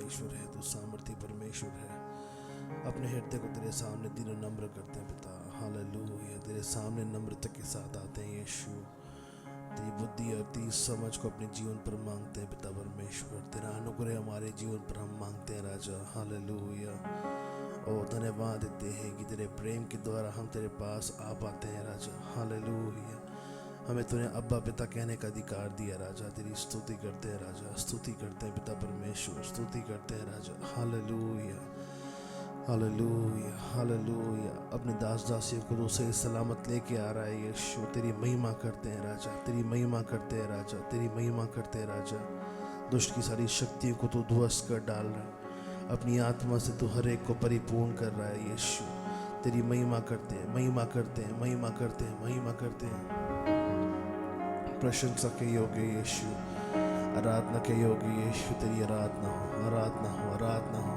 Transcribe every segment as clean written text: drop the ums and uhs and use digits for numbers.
परमेश्वर है, तू सामर्थी परमेश्वर है। अपने हृदय को तेरे सामने दीन नम्र करते हैं पिता। हालेलुया। तेरे सामने नम्रता के साथ आते हैं यीशु। तेरी बुद्धि और तेरी समझ को अपने जीवन पर मांगते हैं पिता परमेश्वर। तेरा अनुग्रह हमारे जीवन पर हम मांगते हैं राजा। हालेलुया। ओ धन्यवाद देते हैं कि तेरे प्रेम के द्वारा हम तेरे पास आ पाते हैं राजा। हालेलुया। हमें तूने अब्बा पिता कहने का अधिकार दिया राजा। तेरी स्तुति करते हैं राजा, स्तुति करते हैं पिता परमेश्वर, स्तुति करते हैं राजा। Hallelujah hallelujah hallelujah. अपने दास दासियों को तू सही सलामत लेके आ रहा है यीशु। तेरी महिमा करते हैं राजा, तेरी महिमा करते हैं राजा, तेरी महिमा करते हैं राजा। दुष्ट की सारी शक्तियों को तू ध्वस्त कर डाल रहा है। अपनी आत्मा से तू हर एक को परिपूर्ण कर रहा है यीशु। तेरी महिमा करते हैं, महिमा करते हैं, महिमा करते हैं, महिमा करते हैं। प्रशंसा के योग्य यीशु, आराधना के योग्य यीशु। तेरी आराधना हो, आराधना हो, आराधना हो,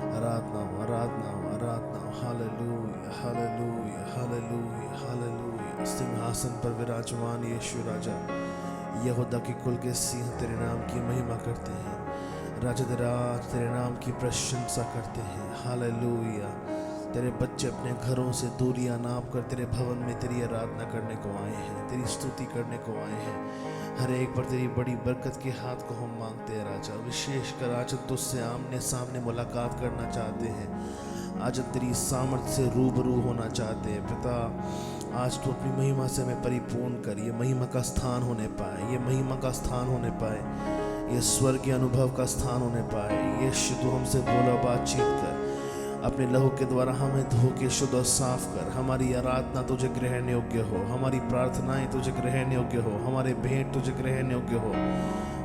आराधना हो, आराधना हो, आराधना हो। Hallelujah hallelujah hallelujah hallelujah. सिंहासन पर विराजमान यीशु राजा, यहूदा के कुल के सिंह तेरे नाम की महिमा करते हैं राजा। तेरे नाम की प्रशंसा करते हैं। हालेलुया। तेरे बच्चे अपने घरों से दूरियां नाप कर तेरे भवन में तेरी आराधना करने को आए हैं, तेरी स्तुति करने को आए हैं। हर एक पर तेरी बड़ी बरकत के हाथ को हम मांगते हैं राजा। विशेषकर आज हम तुझसे आमने सामने मुलाकात करना चाहते हैं। आज हम तेरी सामर्थ्य से रूबरू होना चाहते हैं पिता। आज तू अपनी महिमा से हमें परिपूर्ण कर। ये महिमा का स्थान होने पाए, ये महिमा का स्थान होने पाए, ये स्वर्ग के अनुभव का स्थान होने पाए। यीशु तू हमसे बोला, बातचीत कर। अपने लहू के द्वारा हमें धो के शुद्ध और साफ कर। हमारी आराधना तुझे ग्रहण योग्य हो, हमारी प्रार्थनाएं तुझे ग्रहण योग्य हो, हमारे भेंट तुझे ग्रहण योग्य हो।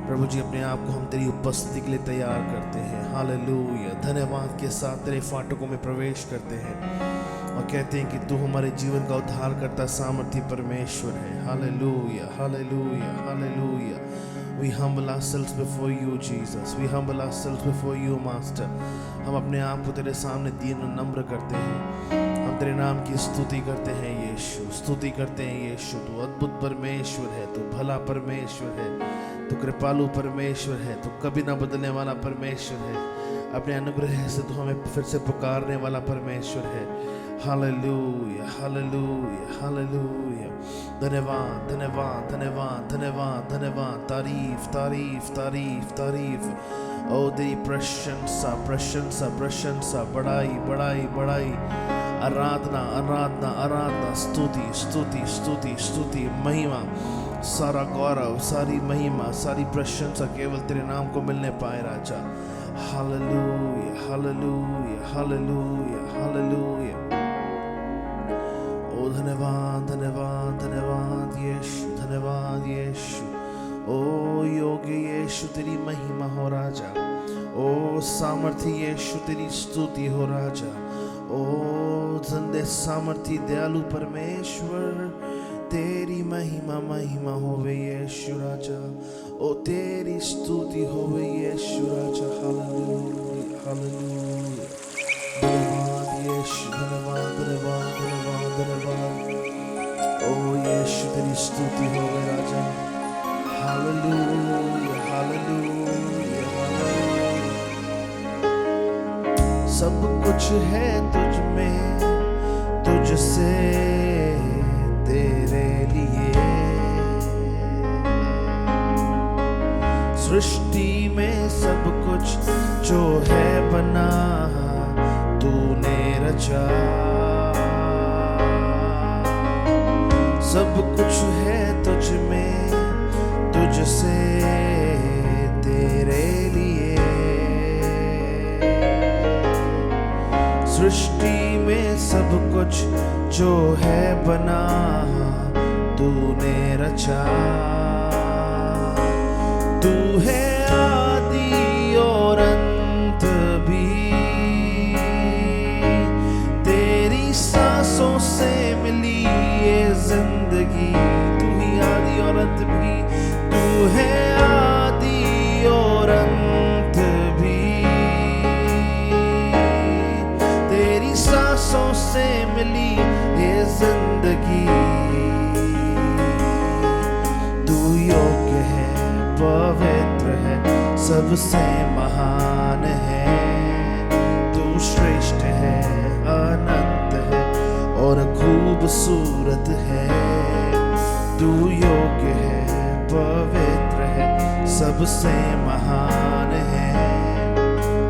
प्रभु जी, अपने आप को हम तेरी उपस्थिति के लिए तैयार करते हैं। हालेलुया। धन्यवाद के साथ तेरे फाटकों में प्रवेश करते हैं और कहते हैं कि तू हमारे जीवन का उद्धार करता सामर्थी परमेश्वर है। Hallelujah hallelujah hallelujah. We humble ourselves before you, Jesus. We humble ourselves before you, Master. हम अपने आप को तेरे सामने दीन और नम्र करते हैं। हम तेरे नाम की स्तुति करते हैं यीशु, स्तुति करते हैं यीशु। तू अद्भुत परमेश्वर है, तू भला परमेश्वर है, तू कृपालु परमेश्वर है, तू कभी ना बदलने वाला परमेश्वर है। अपने अनुग्रह से तू हमें फिर से पुकारने वाला परमेश्वर है। Hallelujah hallelujah hallelujah. धन्यवाद धन्यवाद धन्यवाद धन्यवाद धन्यवाद। तारीफ तारीफ तारीफ तारीफ। ओ तेरी प्रशंसा प्रशंसा प्रशंसा, बड़ाई बड़ाई बड़ाई, आराधना आराधना आराधना, स्तुति स्तुति स्तुति स्तुति, महिमा, सारा गौरव, सारी महिमा, सारी प्रशंसा केवल तेरे नाम को मिलने पाए राजा। Hallelujah hallelujah hallelujah hallelujah. ओ धन्यवाद धन्यवाद धन्यवाद यीशु, धन्यवाद यीशु। ओ योग्य यीशु तेरी महिमा हो राजा। ओ सामर्थी यीशु तेरी स्तुति हो राजा। ओ जिंदे सामर्थी दयालु परमेश्वर तेरी महिमा महिमा होवे यीशु राजा। ओ तेरी स्तुति होवे यीशु राजा। Hallelujah hallelujah. धन्यवाद यीशु, धन्यवाद धन्यवाद धन्यवाद धन्यवाद। ओ यीशु तेरी स्तुति होवे राजा। Hallelujah hallelujah hallelujah. सब कुछ है तुझ में, तुझसे तेरे लिए। सृष्टि में सब कुछ जो है बना तूने रचा। सब कुछ है तुझ में, तुझसे तेरे लिए। सृष्टि में सब कुछ जो है बना तूने रचा। तू है आदि और अंत भी, तेरी सांसों से मिली ये जिंदगी। तू ही आदि और अंत भी, तू है आदि और अंत भी, तेरी सांसों से मिली ये जिंदगी। तू योग्य है, पवित्र है, सबसे महान खूबसूरत है, तू योग्य है, पवित्र है, सबसे महान है,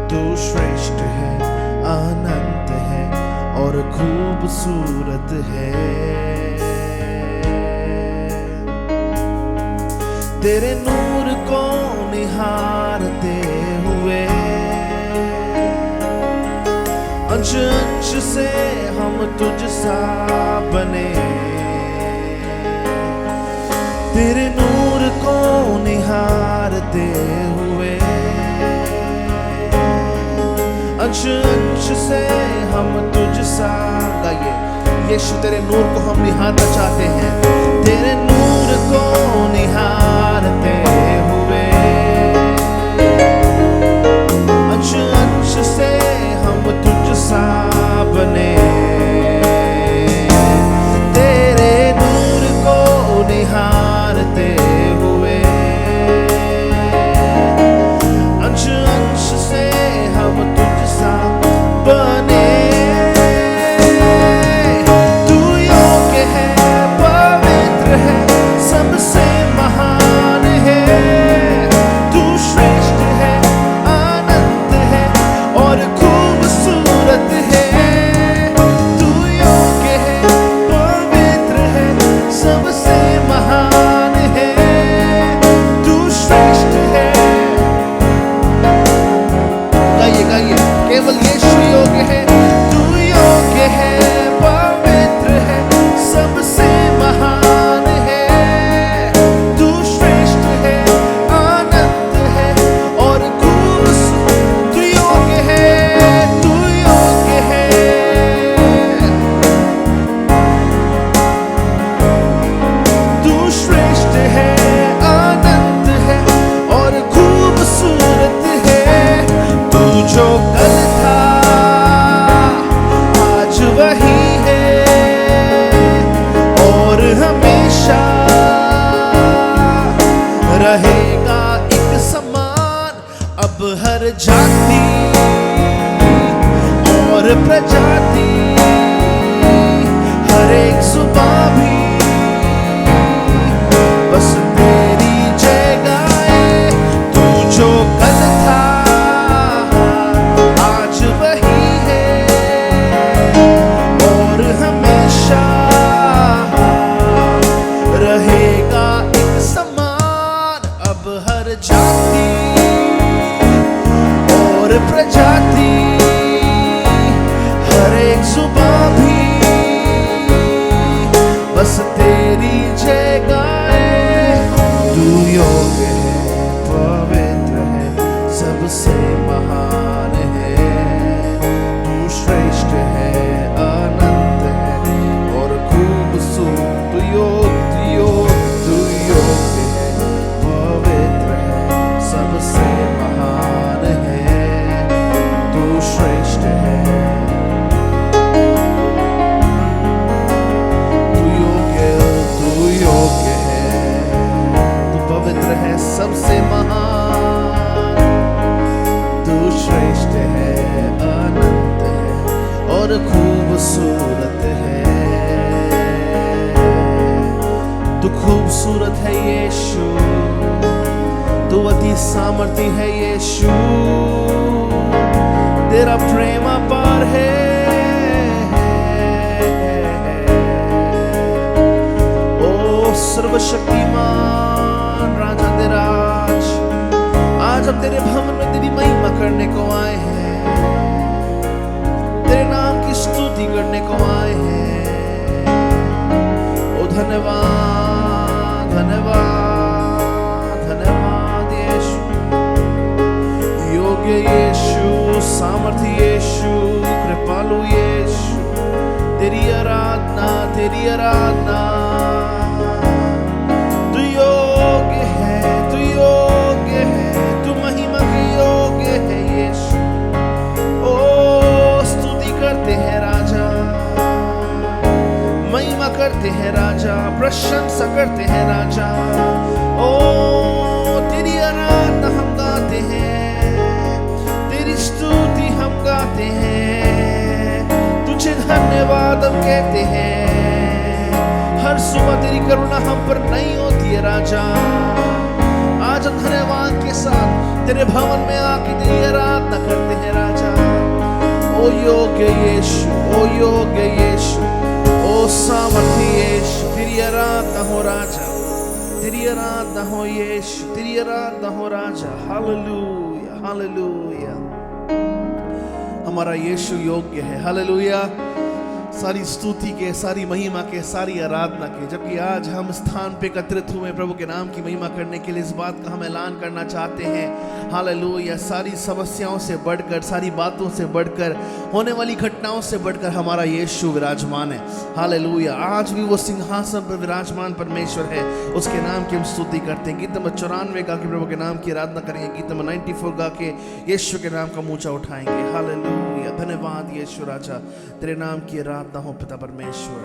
तू श्रेष्ठ है, अनंत है और खूबसूरत है। तेरे नूर को निहारते हुए अंश अंश से हम तुझ सा बने, तेरे नूर को निहारते हुए अंश अंश से हम तुझ सा। गाइए, यीशु तेरे नूर को हम निहारना चाहते हैं, तेरे नूर को निहारते हुए अंश अंश से हम तुझ सा बने, तेरे नूर को निहारते हुए अंश अंश से हम तुझ सा बने। तू योग्य है, पवित्र है, सबसे महान है, तू श्रेष्ठ है, अनंत है और खूबसूरत है। तू योग्य है, पवित्र है, सबसे महान है, तू श्रेष्ठ है। गाइए गाइए, केवल यीशु योग्य है, तू योग्य है, पवित्र है, सबसे महान है, तू श्रेष्ठ है, अनंत है और खूबसूरत। तू योग्य है, तू योग्य है, तू श्रेष्ठ है, अनंत है और खूबसूरत है। तू जो कल था आज वही है और हमेशा रहेगा एक समान। अब हर जाति और प्रजाति, हर एक जुबान भी बस तेरी जय गाए। तू जो कल था आज वही है और हमेशा रहेगा एक समान। अब हर जाति और प्रजाति, हर एक जुबान भी बस तेरी जय गाए। तू योग्य है, पवित्र है, सबसे महान है, तू श्रेष्ठ है, अनंत है और खूबसूरत। तू योग्य है, पवित्र है, सबसे महान है, तू श्रेष्ठ है, तू योग्य है, तू पवित्र है, सबसे महान, तू श्रेष्ठ है, अनंत है और खूबसूरत है। तू खूबसूरत है यीशु, तू अति सामर्थी है यीशु, तेरा प्रेम अपार है। ओ सर्वशक्तिमान राजा राज, आज हम तेरे भवन में तेरी महिमा करने को आए हैं, तेरे नाम की स्तुति करने को आए हैं। ओ धन्यवाद धन्यवाद धन्यवाद यीशु, योग्य यीशु, सामर्थी यीशु, कृपालु यीशु, तेरी आराधना तेरी आराधना। तू योग्य है, तू योग्य है, तू महिमा के योग्य है यीशु। ओ स्तुति करते हैं राजा, महिमा करते हैं राजा, प्रशंसा करते हैं राजा। ओ तेरी आराधना हम गाते हैं, तेरी स्तुति हम गाते हैं, तुझे धन्यवाद हम कहते हैं। हर सुबह तेरी करुणा हम पर नहीं होती है राजा। आज हम धन्यवाद के साथ तेरे भवन में आके तेरी आराधना करते हैं राजा। ओ योग्य यीशु, ओ योग्य यीशु, ओ सामर्थी यीशु, तेरी आराधना हो राजा, तेरी आराधना हो यीशु, तेरी आराधना हो राजा। Hallelujah, hallelujah. हमारा यीशु योग्य है। हालेलुया। सारी स्तुति के, सारी महिमा के, सारी आराधना के। जबकि आज हम स्थान पे एकत्रित हुए प्रभु के नाम की महिमा करने के लिए, इस बात का हम ऐलान करना चाहते हैं हालेलुया। सारी समस्याओं से बढ़कर, सारी बातों से बढ़कर, होने वाली घटनाओं से बढ़कर हमारा यीशु विराजमान है। हालेलुया। आज भी वो सिंहासन पर विराजमान परमेश्वर है, उसके नाम की हम स्तुति करते हैं। गीत नंबर 94 गा के प्रभु के नाम की आराधना करेंगे। गीत नंबर 94 गा के यीशु के नाम का ऊंचा उठाएंगे। हालेलुया। धन्यवाद यीशु राजा, तेरे नाम की आराधना हो पिता परमेश्वर।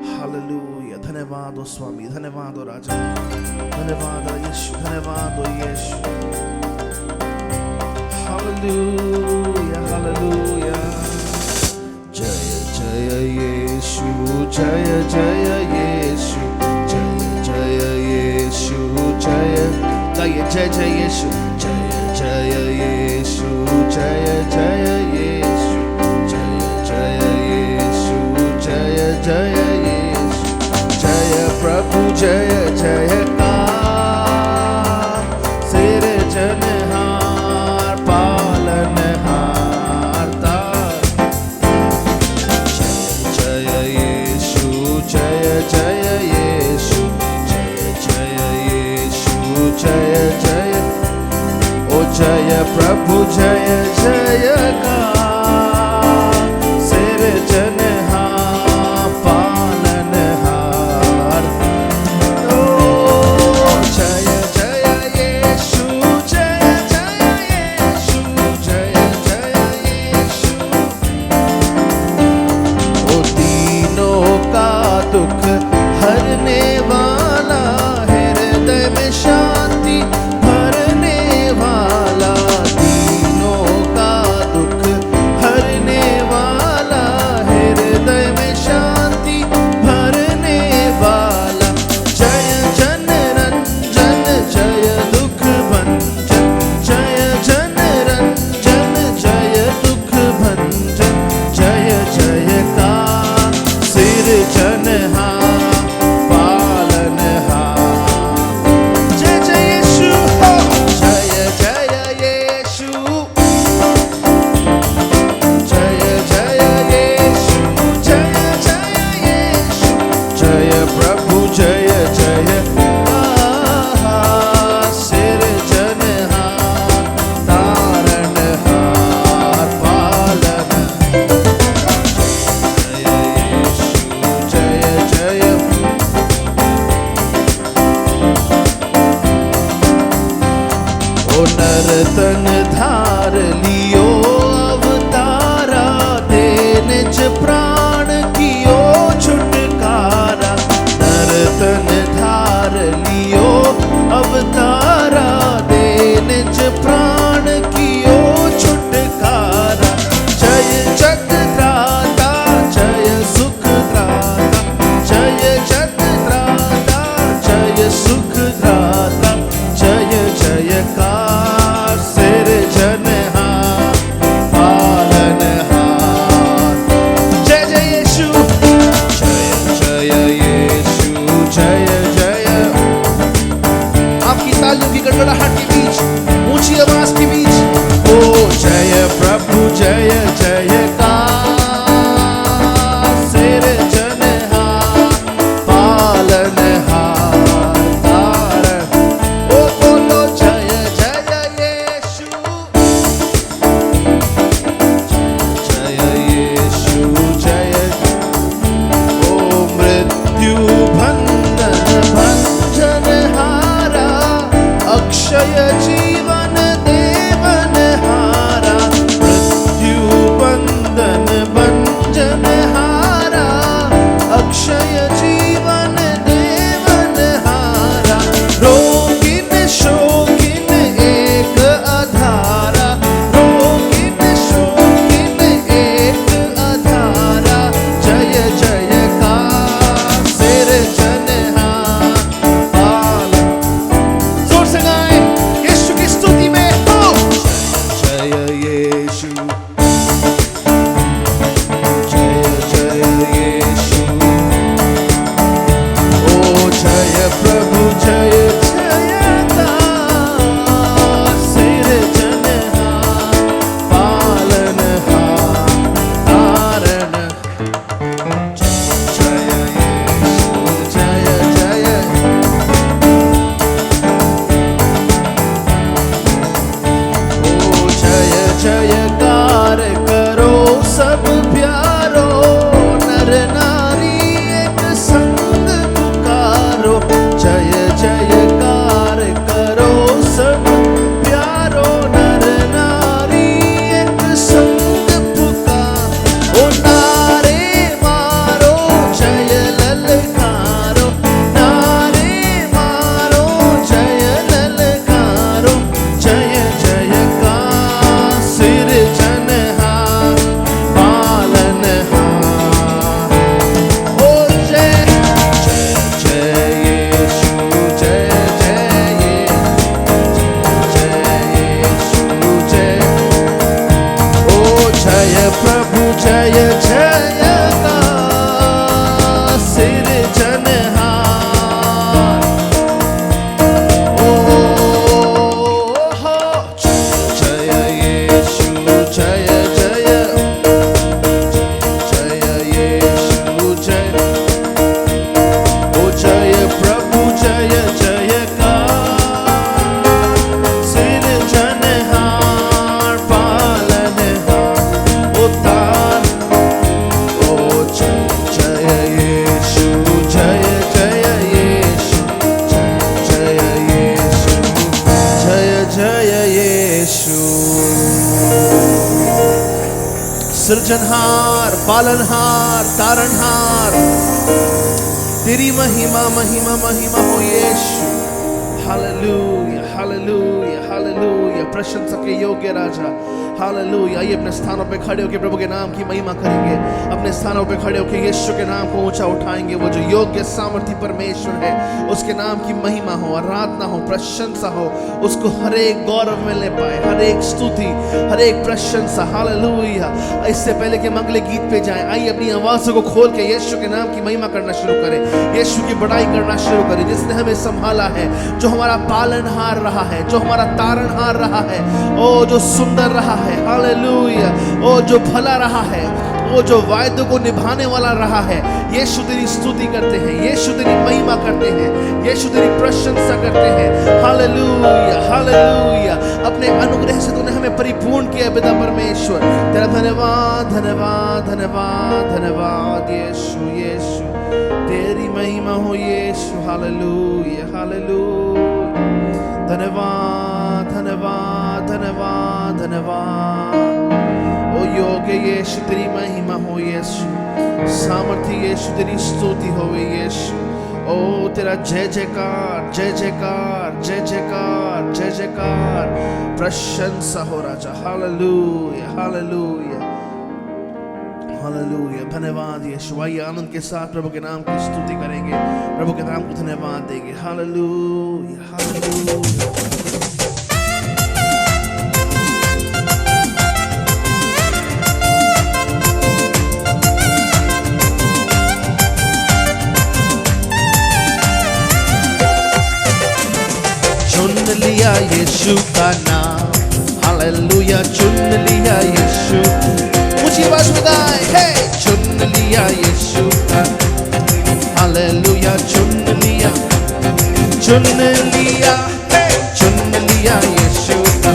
हालेलुया। धन्यवाद हो स्वामी, धन्यवाद हो राजा, धन्यवाद हो यीशु, धन्यवाद हो यीशु। Hallelujah, hallelujah. जय जय यीशु, जय जय यीशु, जय जय यीशु, जय गाइए जय जय यीशु, जय जय यीशु, जय जय यीशु, जय जय यीशु, जय जय यीशु, जय प्रभु जय जयकार, सिरजनहार पालनहार तार। जय जय यीशु, जय जय यीशु, जय जय यीशु, जय जय, ओ जय प्रभु जय जयकार, नर्तन धार लियो अवतारा, दे निज प्राण कियो छुटकारा। नर्तन धार लियो अवतारा, दे निज प्राण कियो छुटकारा। जय जगत्राता, जय सुखत्राता, जय जगत्राता, जय सुखत्राता, जय जयकार। गड़गड़ाहट के बीच, ऊंची आवाज के बीच, ओ जय प्रभु जय जयकार, सिरजनहार पालनहार तारण। ओ बोलो जय जय यीशु, जय यीशु जय। ओ मृत्यु बंधन भंजनहारा, अक्षय जीवन देवन हारा। मृत्यु प्रभु जय जयकार, सृजनहार पालनहार, उद्धार, ओ जय जय यीशु, जय जय यीशु, जय यीशु, जय जय यीशु। सृजनहार, पालनहार, तारणहार, तेरी महिमा महिमा महिमा हो यीशु। हालेलुया हालेलुया हालेलुया, प्रशंसा के योग्य राजा। हालेलुया। आइए अपने स्थानों पे खड़े होकर प्रभु के नाम की महिमा करेंगे। अपने स्थानों पे खड़े होकर यीशु के नाम को ऊंचा उठाएंगे। वो जो योग्य सामर्थी परमेश्वर है, उसके नाम की महिमा हो, आराधना हो, प्रशंसा हो, उसको हर एक गौरव मिलने पाए, हर एक स्तुति, हर एक प्रशंसा। हालेलुया। इससे पहले कि हम अगले गीत पे जाएं, आइए अपनी आवाज़ों को खोल के यीशु के नाम की महिमा करना शुरू करें, यीशु की बड़ाई करना शुरू करें, जिसने हमें संभाला है, जो हमारा पालनहार रहा है, जो हमारा तारणहार रहा है, ओ जो सुंदर रहा है। हालेलुया। ओ जो भला रहा है, वो जो वायदों को निभाने वाला रहा है। यीशु तेरी स्तुति करते हैं, यीशु तेरी महिमा करते हैं, यीशु तेरी प्रशंसा करते हैं। Hallelujah hallelujah. अपने अनुग्रह से तूने हमें परिपूर्ण किया पिता परमेश्वर। तेरा धन्यवाद धन्यवाद धन्यवाद धन्यवाद यीशु यीशु, तेरी महिमा हो यीशु। Hallelujah hallelujah. धन्यवाद धन्यवाद धन्यवाद धन्यवाद। ओ योग्य यीशु तेरी महिमा हो यीशु, सामर्थ्य यीशु तेरी स्तुति हो यीशु। ओ तेरा जय जयकार जय जयकार जय जयकार जय जयकार, प्रशंसा हो राजा। Hallelujah hallelujah hallelujah. धन्यवाद यीशु। आइए आनंद के साथ प्रभु के नाम की स्तुति करेंगे, प्रभु के नाम को धन्यवाद देंगे। Hallelujah hallelujah. चुन लिया यीशु का नाम, हालेलुया। चुन लिया यीशु, ऊंची आवाज में गाएं, हे चुन लिया यीशु का, हालेलुया। चुन लिया, चुन लिया, हे चुन लिया यीशु का,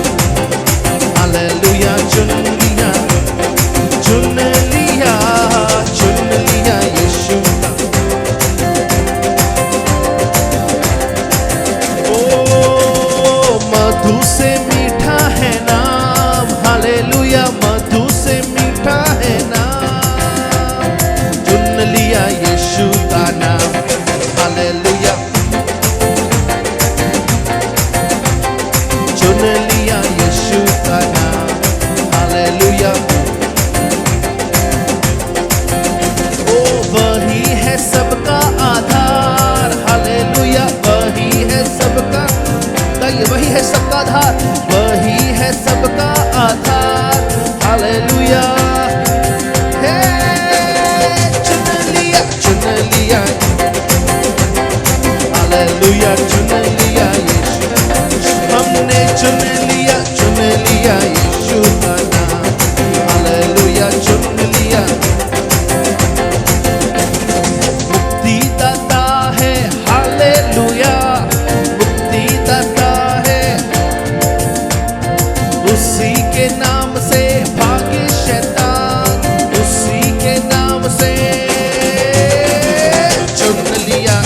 हालेलुया। चुन लिया, चुन लिया, चुन लिया यीशु का। मधु से मीठा है नाम, हालेलुया। मधु से मीठा है नाम, चुन लिया यीशु का नाम, हालेलुया। चुन लिया यीशु का नाम, हालेलुया। ओ वही है सबका आधार, हालेलुया। वही है सबका, वही है सबका आधार, वही है सबका आधार, हालेलुया। हे चुन लिया हालेलुया। चुन लिया यीशु, हमने चुन लिया यीशु का नाम, हालेलुया। चुन लिया, मुक्तिदाता है, हालेलुया। मुक्तिदाता है, उसी के नाम से भागे शैतान, उसी के नाम से चुन लिया।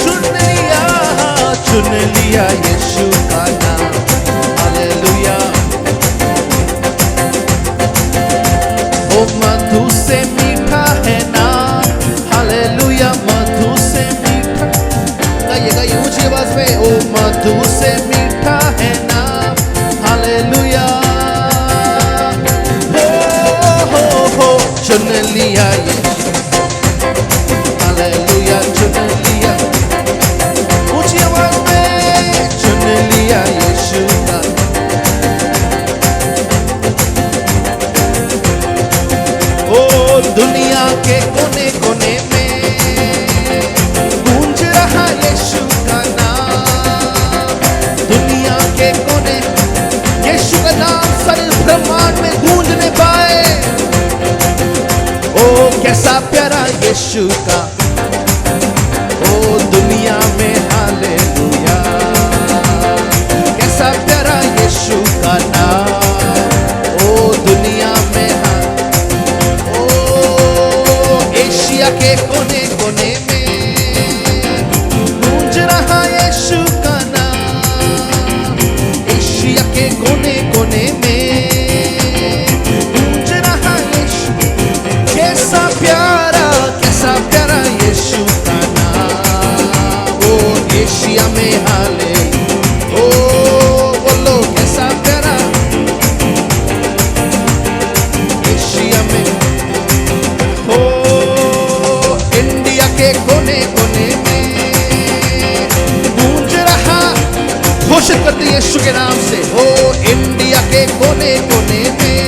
चुन लिया कैसा प्यारा यीशु का ओ दुनिया में हालेलुया। कैसा प्यारा यीशु का नाम ओ दुनिया में ओ एशिया के कोने कोने में गूंज रहा यीशु का नाम। एशिया के कोने कोने में गूंज रहा यीशु। कैसा प्यारा यीशु का नाम ओ एशिया में हाले ओ बोलो कैसा प्यारा एशिया में ओ इंडिया के कोने कोने में गूंज रहा। घोषित करते यीशु के नाम से ओ इंडिया के कोने कोने में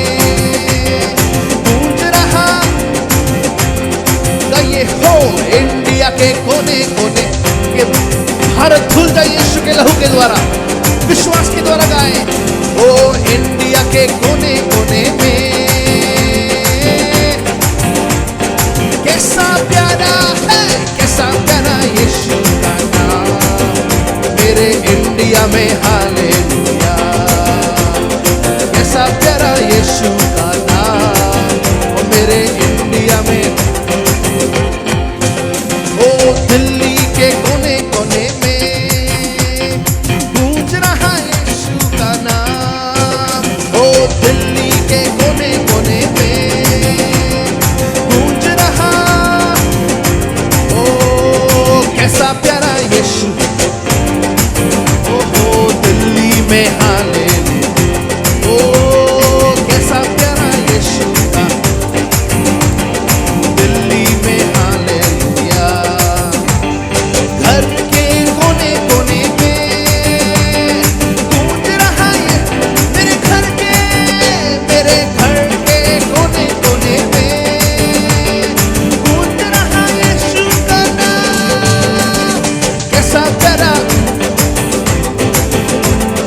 गूंज रहा। गाइए हो इंडिया के कोने कोने के भारत खुल जाए यीशु के लहू के द्वारा, विश्वास के द्वारा गाएं ओ इंडिया के कोने कोने में। कैसा प्यारा है, कैसा प्यारा यीशु का नाम मेरे इंडिया में हालेलुया। कैसा प्यारा यीशु का नाम ओ मेरे इंडिया में। ओ दिल्ली के कोने कोने में गूंज रहा यीशु का नाम ओ दिल्ली के कोने कोने में गूंज रहा। ओ कैसा प्यारा यीशु ओ दिल्ली में हालेलुया। ओ कैसा प्यारा यीशु का दिल्ली में हालेलुया। घर के कोने कोने में गूंज रहा है मेरे घर के कोने कोने में गूंज रहा यीशु का नाम। कैसा प्यारा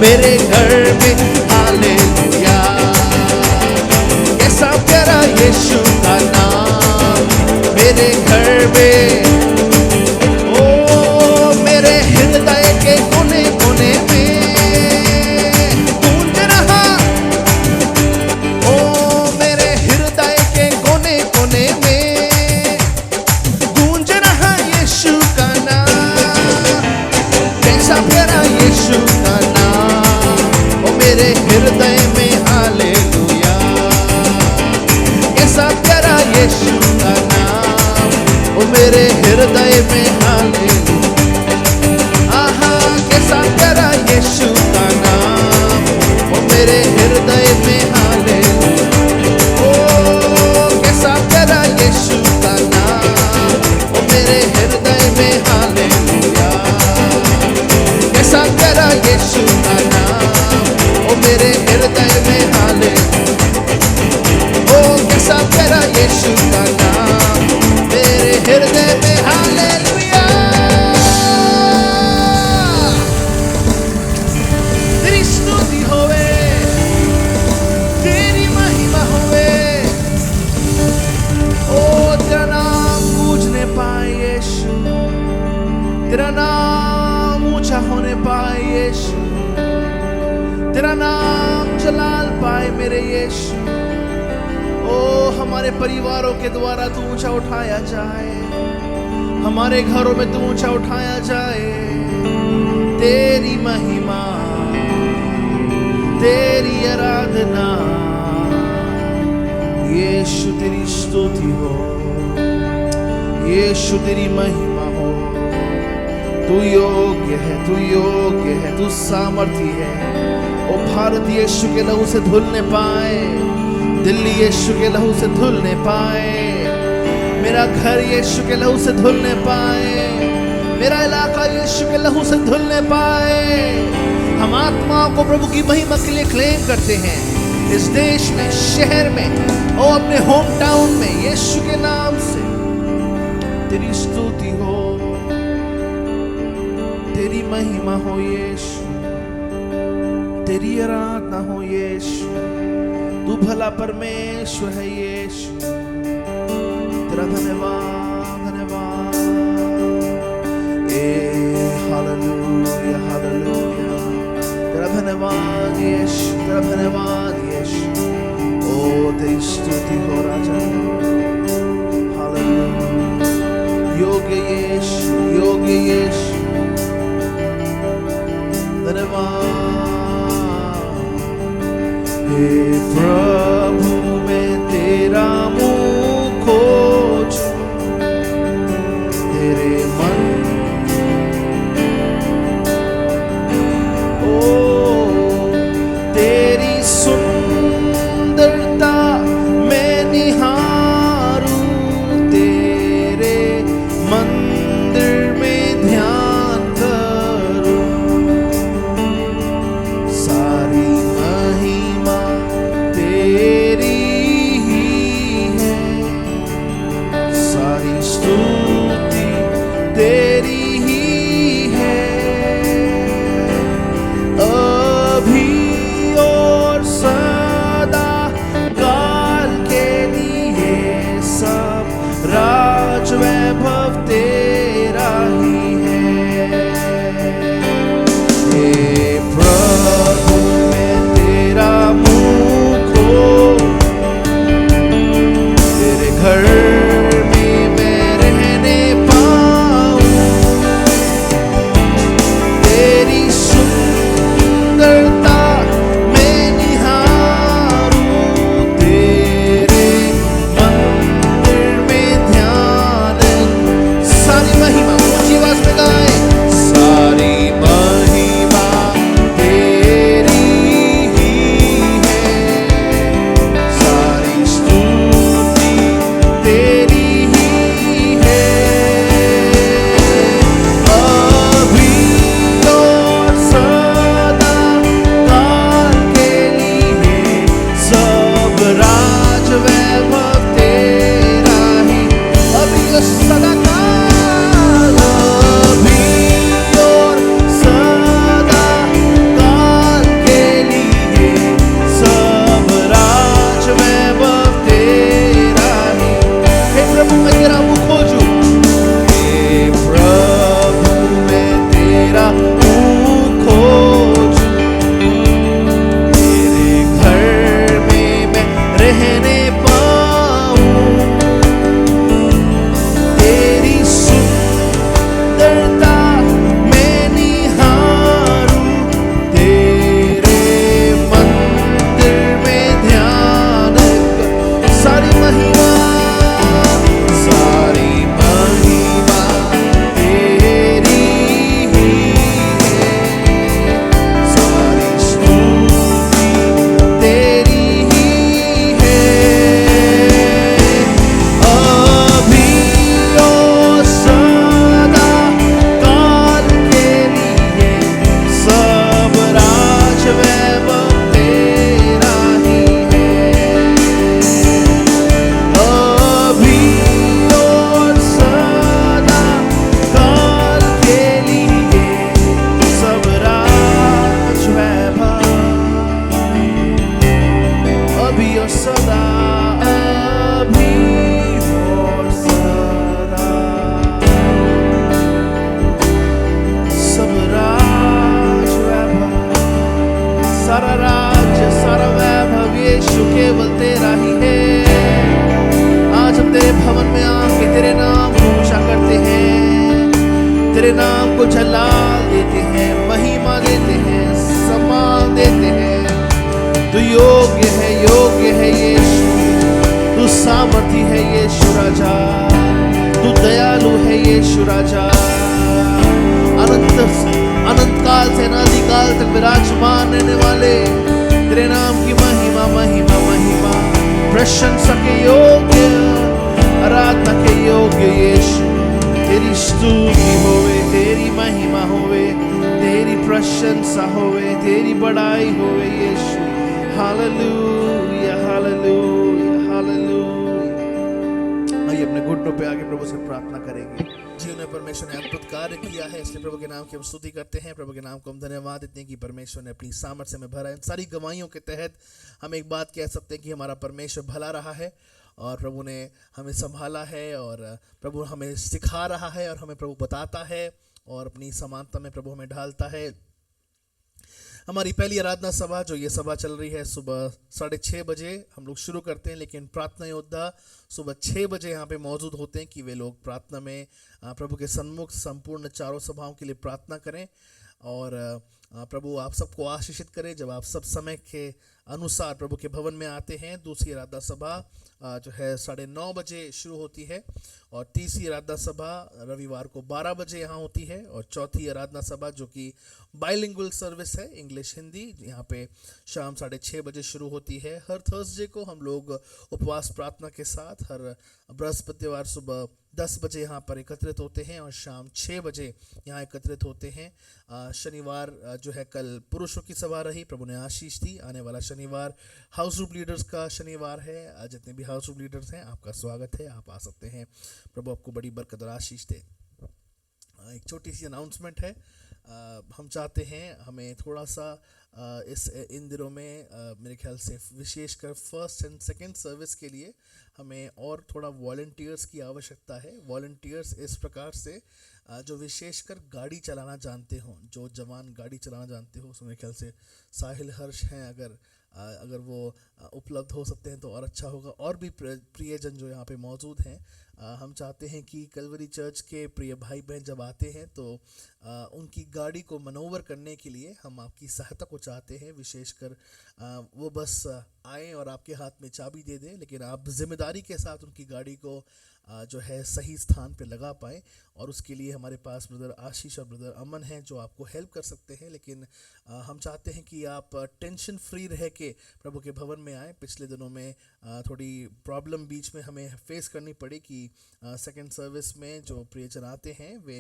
मेरे घर में हालेलुया। कैसा प्यारा यीशु का नाम मेरे घर में ओ मेरे हृदय के कोने कोने में गूंज रहा। ओ मेरे हृदय के कोने कोने में गूंज रहा यीशु का नाम। कैसा प्यारा यीशु का नाम ओ मेरे हृदय में हालेलुया। कैसा प्यारा यीशु का नाम ओ मेरे हृदय में हालेलुया। आहा कैसा प्यारा यीशु का नाम ओ मेरे हृदय में हालेलुया। ओ कैसा प्यारा यीशु का नाम ओ मेरे हृदय में हालेलुया। कैसा प्यारा यीशु का नाम ओ मेरे हृदय में हालेलुया। ओ कैसा प्यारा यीशु का नाम मेरे हृदय में हालेलुया। तेरी स्तुति होवे, तेरी महिमा होवे। ओ तेरा नाम पूजने पाए यीशु, तेरा नाम ऊंचा होने पाए यीशु, तेरा नाम जलाल पाए मेरे यीशु। ओ हमारे परिवारों के द्वारा तू ऊंचा उठाया जाए, हमारे घरों में तू ऊंचा उठाया जाए। तेरी महिमा, तेरी आराधना यीशु, तेरी स्तुति हो यीशु, तेरी महिमा हो। तू योग्य है, तू योग्य है, तू सामर्थी है। ओ भारत यीशु के लहू से धुलने पाए, दिल्ली यीशु के लहू से धुलने पाए, मेरा घर यीशु के लहू से धुलने पाए, मेरा इलाका यीशु के लहू से धुलने पाए। हम आत्माओं को प्रभु की महिमा के लिए क्लेम करते हैं इस देश में, शहर में और अपने होम टाउन में। यीशु के नाम से तेरी स्तुति हो, तेरी महिमा हो यीशु, तेरी आराधना हो यीशु। तू भला परमेश्वर है यीशु, तेरा तेरा धन्यवाद धन्यवाद। हालेलुया हालेलुया, तेरा धन्यवाद यीशु, तेरा धन्यवाद यीशु। ओ तेरी स्तुति हो राजा। हालेलुया, योग्य यीशु, योग्य यीशु, धन्यवाद। हे प्रभु मैं तेरा मुख खोजूं, तेरे मन तेरी सुंदरता मैं निहारूं, तेरे मंदिर में ध्यान करूं। सारी महिमा तेरी ही है, सारी स्तुति तेरी ही है। अभी और सदा काल के लिए सब राज वैभव तेरा ही है। हे प्रभु मैं तेरा मुख खोजूं, तेरे घर में मैं रहने पाऊं, तेरी सुंदरता मैं निहारूं, तेरे मंदिर में ध्यान। सारी महिमा ऊंची आवाज में गाएं। सारी महिमा तेरी ही है, सारी स्तुति तेरी ही है। अभी और सदा काल के लिए सब राज वैभव तेरा ही। अभी और सदा काल, अभी और सदा काल के लिए सब राज वैभव तेरा ही। हे प्रभु मैं तेरा मुख खोजूं, हे प्रभु मैं तेरा मुख खोजूं, तेरे घर में मैं रहने पाऊं, तेरी सुंदरता मैं निहारूं, तेरे मंदिर में ध्यान करूं। सारी महिमा तेरी ही है, सारी स्तुति तेरी ही है। अभी और सदा काल के लिए सब राज वैभव तेरा ही है। अभी और सदा काल के लिए सब राज वैभव। अभी और सदा, अभी और सदा सब राज वैभव, सारा राज्य सारा वैभव यीशु केवल तेरा ही है। आज हम तेरे भवन में आके तेरे नाम को ऊंचा करते हैं, तेरे नाम को जलाल देते हैं, महिमा देते हैं, सम्मान देते हैं। तू योग्य है यीशु, तू सामर्थी है यीशु राजा, तू दयालु है यीशु राजा। अनंत काल से अनादि काल तक विराजमान रहने वाले तेरे नाम की महिमा महिमा महिमा। प्रशंसा के योग्य, आराधना के योग्य यीशु, तेरी स्तुति होवे, तेरी महिमा होवे, तेरी प्रशंसा होवे, तेरी बड़ाई होवे यीशु। Hallelujah hallelujah hallelujah. आइए अपने घुटनों पे आगे प्रभु से प्रार्थना करेंगे। जीवन में परमेश्वर ने अद्भुत कार्य किया है, इसलिए प्रभु के नाम की हम स्तुति करते हैं। प्रभु के नाम को हम धन्यवाद देते हैं कि परमेश्वर ने अपनी सामर्थ्य में भरा। इन सारी गवाहियों के तहत हम एक बात कह सकते हैं कि हमारा परमेश्वर भला रहा है और प्रभु ने हमें संभाला है, और प्रभु हमें सिखा रहा है, और हमें प्रभु बताता है, और अपनी समानता में प्रभु हमें ढालता है। हमारी पहली आराधना सभा जो ये सभा चल रही है, सुबह 6:30 बजे हम लोग शुरू करते हैं, लेकिन प्रार्थना योद्धा सुबह 6 बजे यहाँ पे मौजूद होते हैं कि वे लोग प्रार्थना में प्रभु के सन्मुख संपूर्ण चारों सभाओं के लिए प्रार्थना करें। और प्रभु आप सबको आशीषित करें जब आप सब समय के अनुसार प्रभु के भवन में आते हैं। दूसरी आराधना सभा जो है 9:30 बजे शुरू होती है, और तीसरी आराधना सभा रविवार को 12 बजे यहाँ होती है, और चौथी आराधना सभा जो कि बाइलिंगुअल सर्विस है, इंग्लिश हिंदी, यहाँ पे शाम 6:30 बजे शुरू होती है। हर थर्सडे को हम लोग उपवास प्रार्थना के साथ हर बृहस्पतिवार सुबह 10 बजे यहाँ पर एकत्रित होते हैं, और शाम 6 बजे यहाँ एकत्रित होते हैं। शनिवार जो है कल पुरुषों की सभा रही, प्रभु ने आशीष दी। आने वाला शनिवार हाउस ग्रुप लीडर्स का शनिवार है। जितने भी हाउस ग्रुप लीडर्स हैं आपका स्वागत है, आप आ सकते हैं। प्रभु आपको बड़ी बरकत और आशीष दे। एक छोटी सी अनाउंसमेंट है, हम चाहते हैं हमें थोड़ा सा इन दिनों में मेरे ख्याल से विशेषकर फर्स्ट एंड सेकंड सर्विस के लिए हमें और थोड़ा वॉलंटियर्स की आवश्यकता है। वॉलंटियर्स इस प्रकार से जो विशेषकर गाड़ी चलाना जानते हो, जो जवान गाड़ी चलाना जानते हो, उसमें मेरे ख्याल से साहिल हर्ष हैं, अगर वो उपलब्ध हो सकते हैं तो और अच्छा होगा। और भी प्रियजन जो यहाँ पे मौजूद हैं, हम चाहते हैं कि कलवरी चर्च के प्रिय भाई बहन जब आते हैं तो उनकी गाड़ी को मनोवर करने के लिए हम आपकी सहायता को चाहते हैं। विशेषकर वो बस आए और आपके हाथ में चाबी दे दें, लेकिन आप जिम्मेदारी के साथ उनकी गाड़ी को जो है सही स्थान पे लगा पाएँ, और उसके लिए हमारे पास ब्रदर आशीष और ब्रदर अमन हैं जो आपको हेल्प कर सकते हैं। लेकिन हम चाहते हैं कि आप टेंशन फ्री रह के प्रभु के भवन में आएँ। पिछले दिनों में थोड़ी प्रॉब्लम बीच में हमें फेस करनी पड़ी कि सेकंड सर्विस में जो प्रियजन आते हैं वे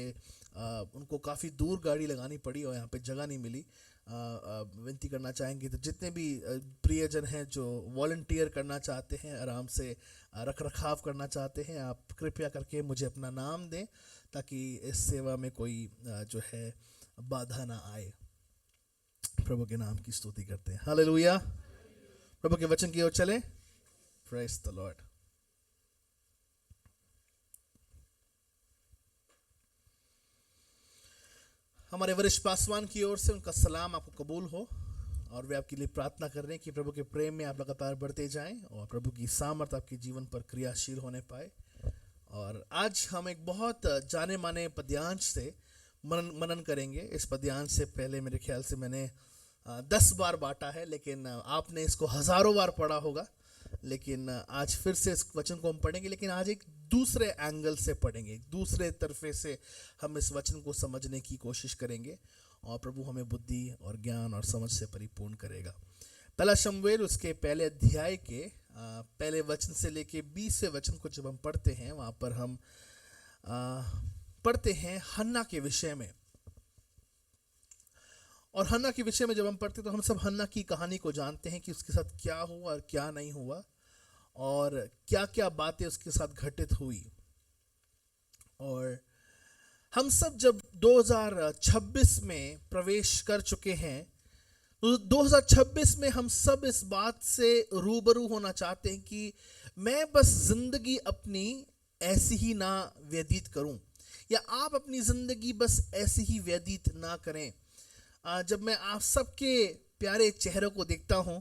उनको काफ़ी दूर गाड़ी लगानी पड़ी और यहाँ पे जगह नहीं मिली। विनती करना चाहेंगे तो जितने भी प्रियजन हैं जो वॉलंटियर करना चाहते हैं, आराम से रख रखाव करना चाहते हैं, आप कृपया करके मुझे अपना नाम दें ताकि इस सेवा में कोई जो है बाधा ना आए। प्रभु के नाम की स्तुति करते हैं। हालेलुया। प्रभु के वचन की ओर चले। Praise the Lord. हमारे वरिष्ठ पासवान की ओर से उनका सलाम आपको कबूल हो, और वे आपके लिए प्रार्थना कर रहे हैं कि प्रभु के प्रेम में आप लगातार बढ़ते जाएं और प्रभु की सामर्थ आपके जीवन पर क्रियाशील होने पाए। और आज हम एक बहुत जाने माने पद्यांश से मनन करेंगे। इस पद्यांश से पहले मेरे ख्याल से मैंने 10 बार बांटा है, लेकिन आपने इसको हजारों बार पढ़ा होगा। लेकिन आज फिर से इस वचन को हम पढ़ेंगे, लेकिन आज एक दूसरे एंगल से पढ़ेंगे, दूसरे तरफे से हम इस वचन को समझने की कोशिश करेंगे, और प्रभु हमें बुद्धि और ज्ञान और समझ से परिपूर्ण करेगा। पहला शमूएल उसके पहले अध्याय के पहले वचन से लेके 20वें वचन को जब हम पढ़ते हैं, वहाँ पर हम पढ़ते हैं हन्ना के विषय में। और हन्ना के विषय में जब हम पढ़ते हैं तो हम सब हन्ना की कहानी को जानते हैं कि उसके साथ क्या हुआ और क्या नहीं हुआ, और क्या क्या बातें उसके साथ घटित हुई। और हम सब जब 2026 में प्रवेश कर चुके हैं, तो 2026 में हम सब इस बात से रूबरू होना चाहते हैं कि मैं बस जिंदगी अपनी ऐसी ही ना व्यतीत करूं, या आप अपनी जिंदगी बस ऐसी ही व्यतीत ना करें। जब मैं आप सबके प्यारे चेहरों को देखता हूं,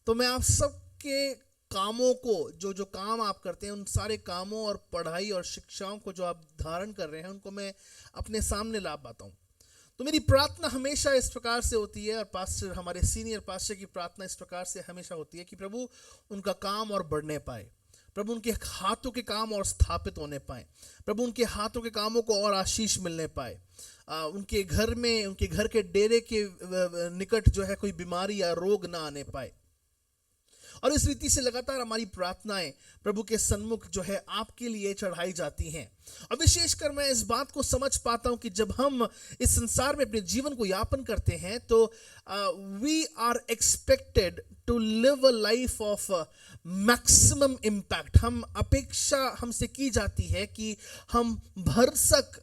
तो मैं आप सबके कामों को, जो काम आप करते हैं, उन सारे कामों और पढ़ाई और शिक्षाओं को जो आप धारण कर रहे हैं, उनको मैं अपने सामने ला पाता हूँ। तो मेरी प्रार्थना हमेशा इस प्रकार से होती है, और पास्टर, हमारे सीनियर पास्टर की प्रार्थना इस प्रकार से हमेशा होती है कि प्रभु उनका काम और बढ़ने पाए, प्रभु उनके हाथों के काम और स्थापित होने पाए, प्रभु उनके हाथों के कामों को और आशीष मिलने पाए, उनके घर में, उनके घर के डेरे के निकट जो है कोई बीमारी या रोग ना आने पाए। और इस रीति से लगातार हमारी प्रार्थनाएं प्रभु के सन्मुख जो है आपके लिए चढ़ाई जाती हैं। और विशेषकर मैं इस बात को समझ पाता हूं कि जब हम इस संसार में अपने जीवन को यापन करते हैं तो we are expected to live a life of maximum impact. हम अपेक्षा हमसे की जाती है कि हम भरसक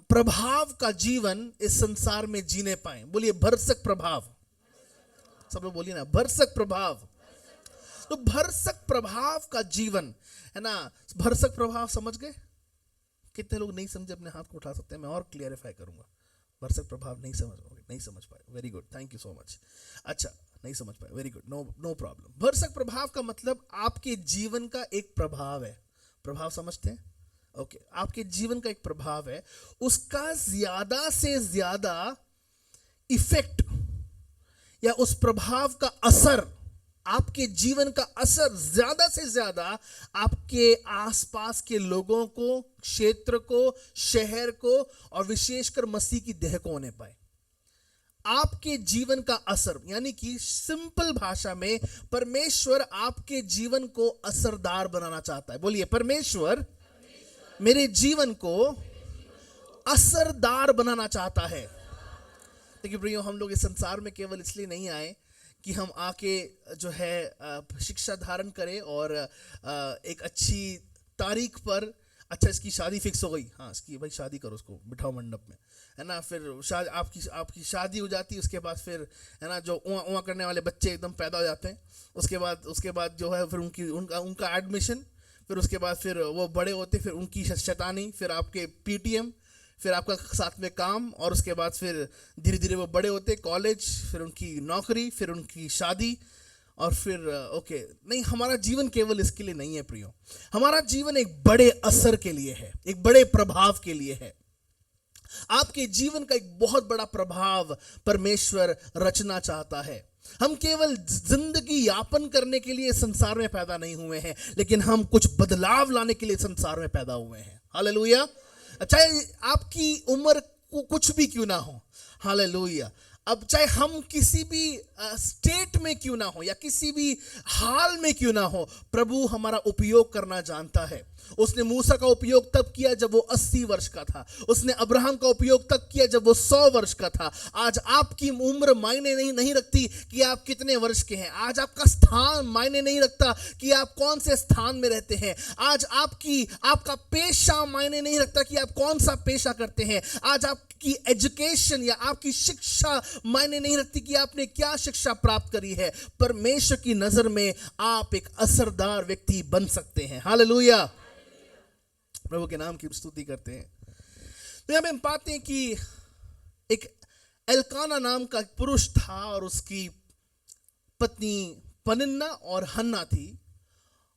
प्रभाव का जीवन इस संसार में जीने पाएं। बोलिए भरसक प्रभाव, सब लोग बोलिए ना, भरसक प्रभाव। तो भरसक प्रभाव का जीवन है ना, भरसक प्रभाव समझ गए? कितने लोग नहीं समझे अपने हाथ को उठा सकते हैं, मैं और क्लियरिफाई करूंगा। भरसक प्रभाव नहीं समझ पाए, very good, thank you so much. अच्छा, नहीं समझ पाए, वेरी गुड, नो प्रॉब्लम। भरसक प्रभाव का मतलब आपके जीवन का एक प्रभाव है। प्रभाव समझते हैं? ओके, आपके जीवन का एक प्रभाव है, उसका ज्यादा से ज्यादा इफेक्ट या उस प्रभाव का असर, आपके जीवन का असर ज्यादा से ज्यादा आपके आसपास के लोगों को, क्षेत्र को, शहर को और विशेषकर मसीह की देह को होने पाए। आपके जीवन का असर, यानी कि सिंपल भाषा में परमेश्वर आपके जीवन को असरदार बनाना चाहता है। बोलिए, परमेश्वर मेरे जीवन को असरदार बनाना चाहता है। देखिए प्रियो, हम लोग इस संसार में केवल इसलिए नहीं आए कि हम आके जो है शिक्षा धारण करें और एक अच्छी तारीख पर, अच्छा इसकी शादी फिक्स हो गई, हाँ इसकी भाई शादी करो, उसको बिठाओ मंडप में, है ना, फिर शादी आपकी शादी हो जाती है, उसके बाद फिर है ना जो उआ करने वाले बच्चे एकदम पैदा हो जाते हैं, उसके बाद जो है फिर उनका एडमिशन, फिर उसके बाद फिर वो बड़े होते, फिर उनकी शैतानी, फिर आपके पीटीएम, फिर आपका साथ में काम, और उसके बाद फिर धीरे धीरे वो बड़े होते, कॉलेज, फिर उनकी नौकरी, फिर उनकी शादी, और फिर ओके। नहीं, हमारा जीवन केवल इसके लिए नहीं है प्रियो, हमारा जीवन एक बड़े असर के लिए है, एक बड़े प्रभाव के लिए है। आपके जीवन का एक बहुत बड़ा प्रभाव परमेश्वर रचना चाहता है। हम केवल जिंदगी यापन करने के लिए संसार में पैदा नहीं हुए हैं, लेकिन हम कुछ बदलाव लाने के लिए संसार में पैदा हुए हैं। हालेलुया। चाहे आपकी उम्र कुछ भी क्यों ना हो, हालेलुया, अब चाहे हम किसी भी स्टेट में क्यों ना हो या किसी भी हाल में क्यों ना हो, प्रभु हमारा उपयोग करना जानता है। उसने मूसा का उपयोग तब किया जब वो 80 वर्ष का था, उसने अब्राहम का उपयोग तब किया जब वो 100 वर्ष का था। आज आपकी उम्र मायने नहीं रखती कि आप कितने वर्ष के हैं, आज आपका स्थान मायने नहीं रखता कि आप कौन से स्थान में रहते हैं, आज आपका पेशा मायने नहीं रखता कि आप कौन सा पेशा करते हैं, आज आपकी एजुकेशन या आपकी शिक्षा मायने नहीं रखती कि आपने क्या शिक्षा प्राप्त करी है। परमेश्वर की नजर में आप एक असरदार व्यक्ति बन सकते हैं। हालेलुया, प्रभु के नाम की स्तुति करते हैं। तो यहां पे हम पाते हैं कि एक एल्काना नाम का पुरुष था और उसकी पत्नी पनिन्ना और हन्ना थी,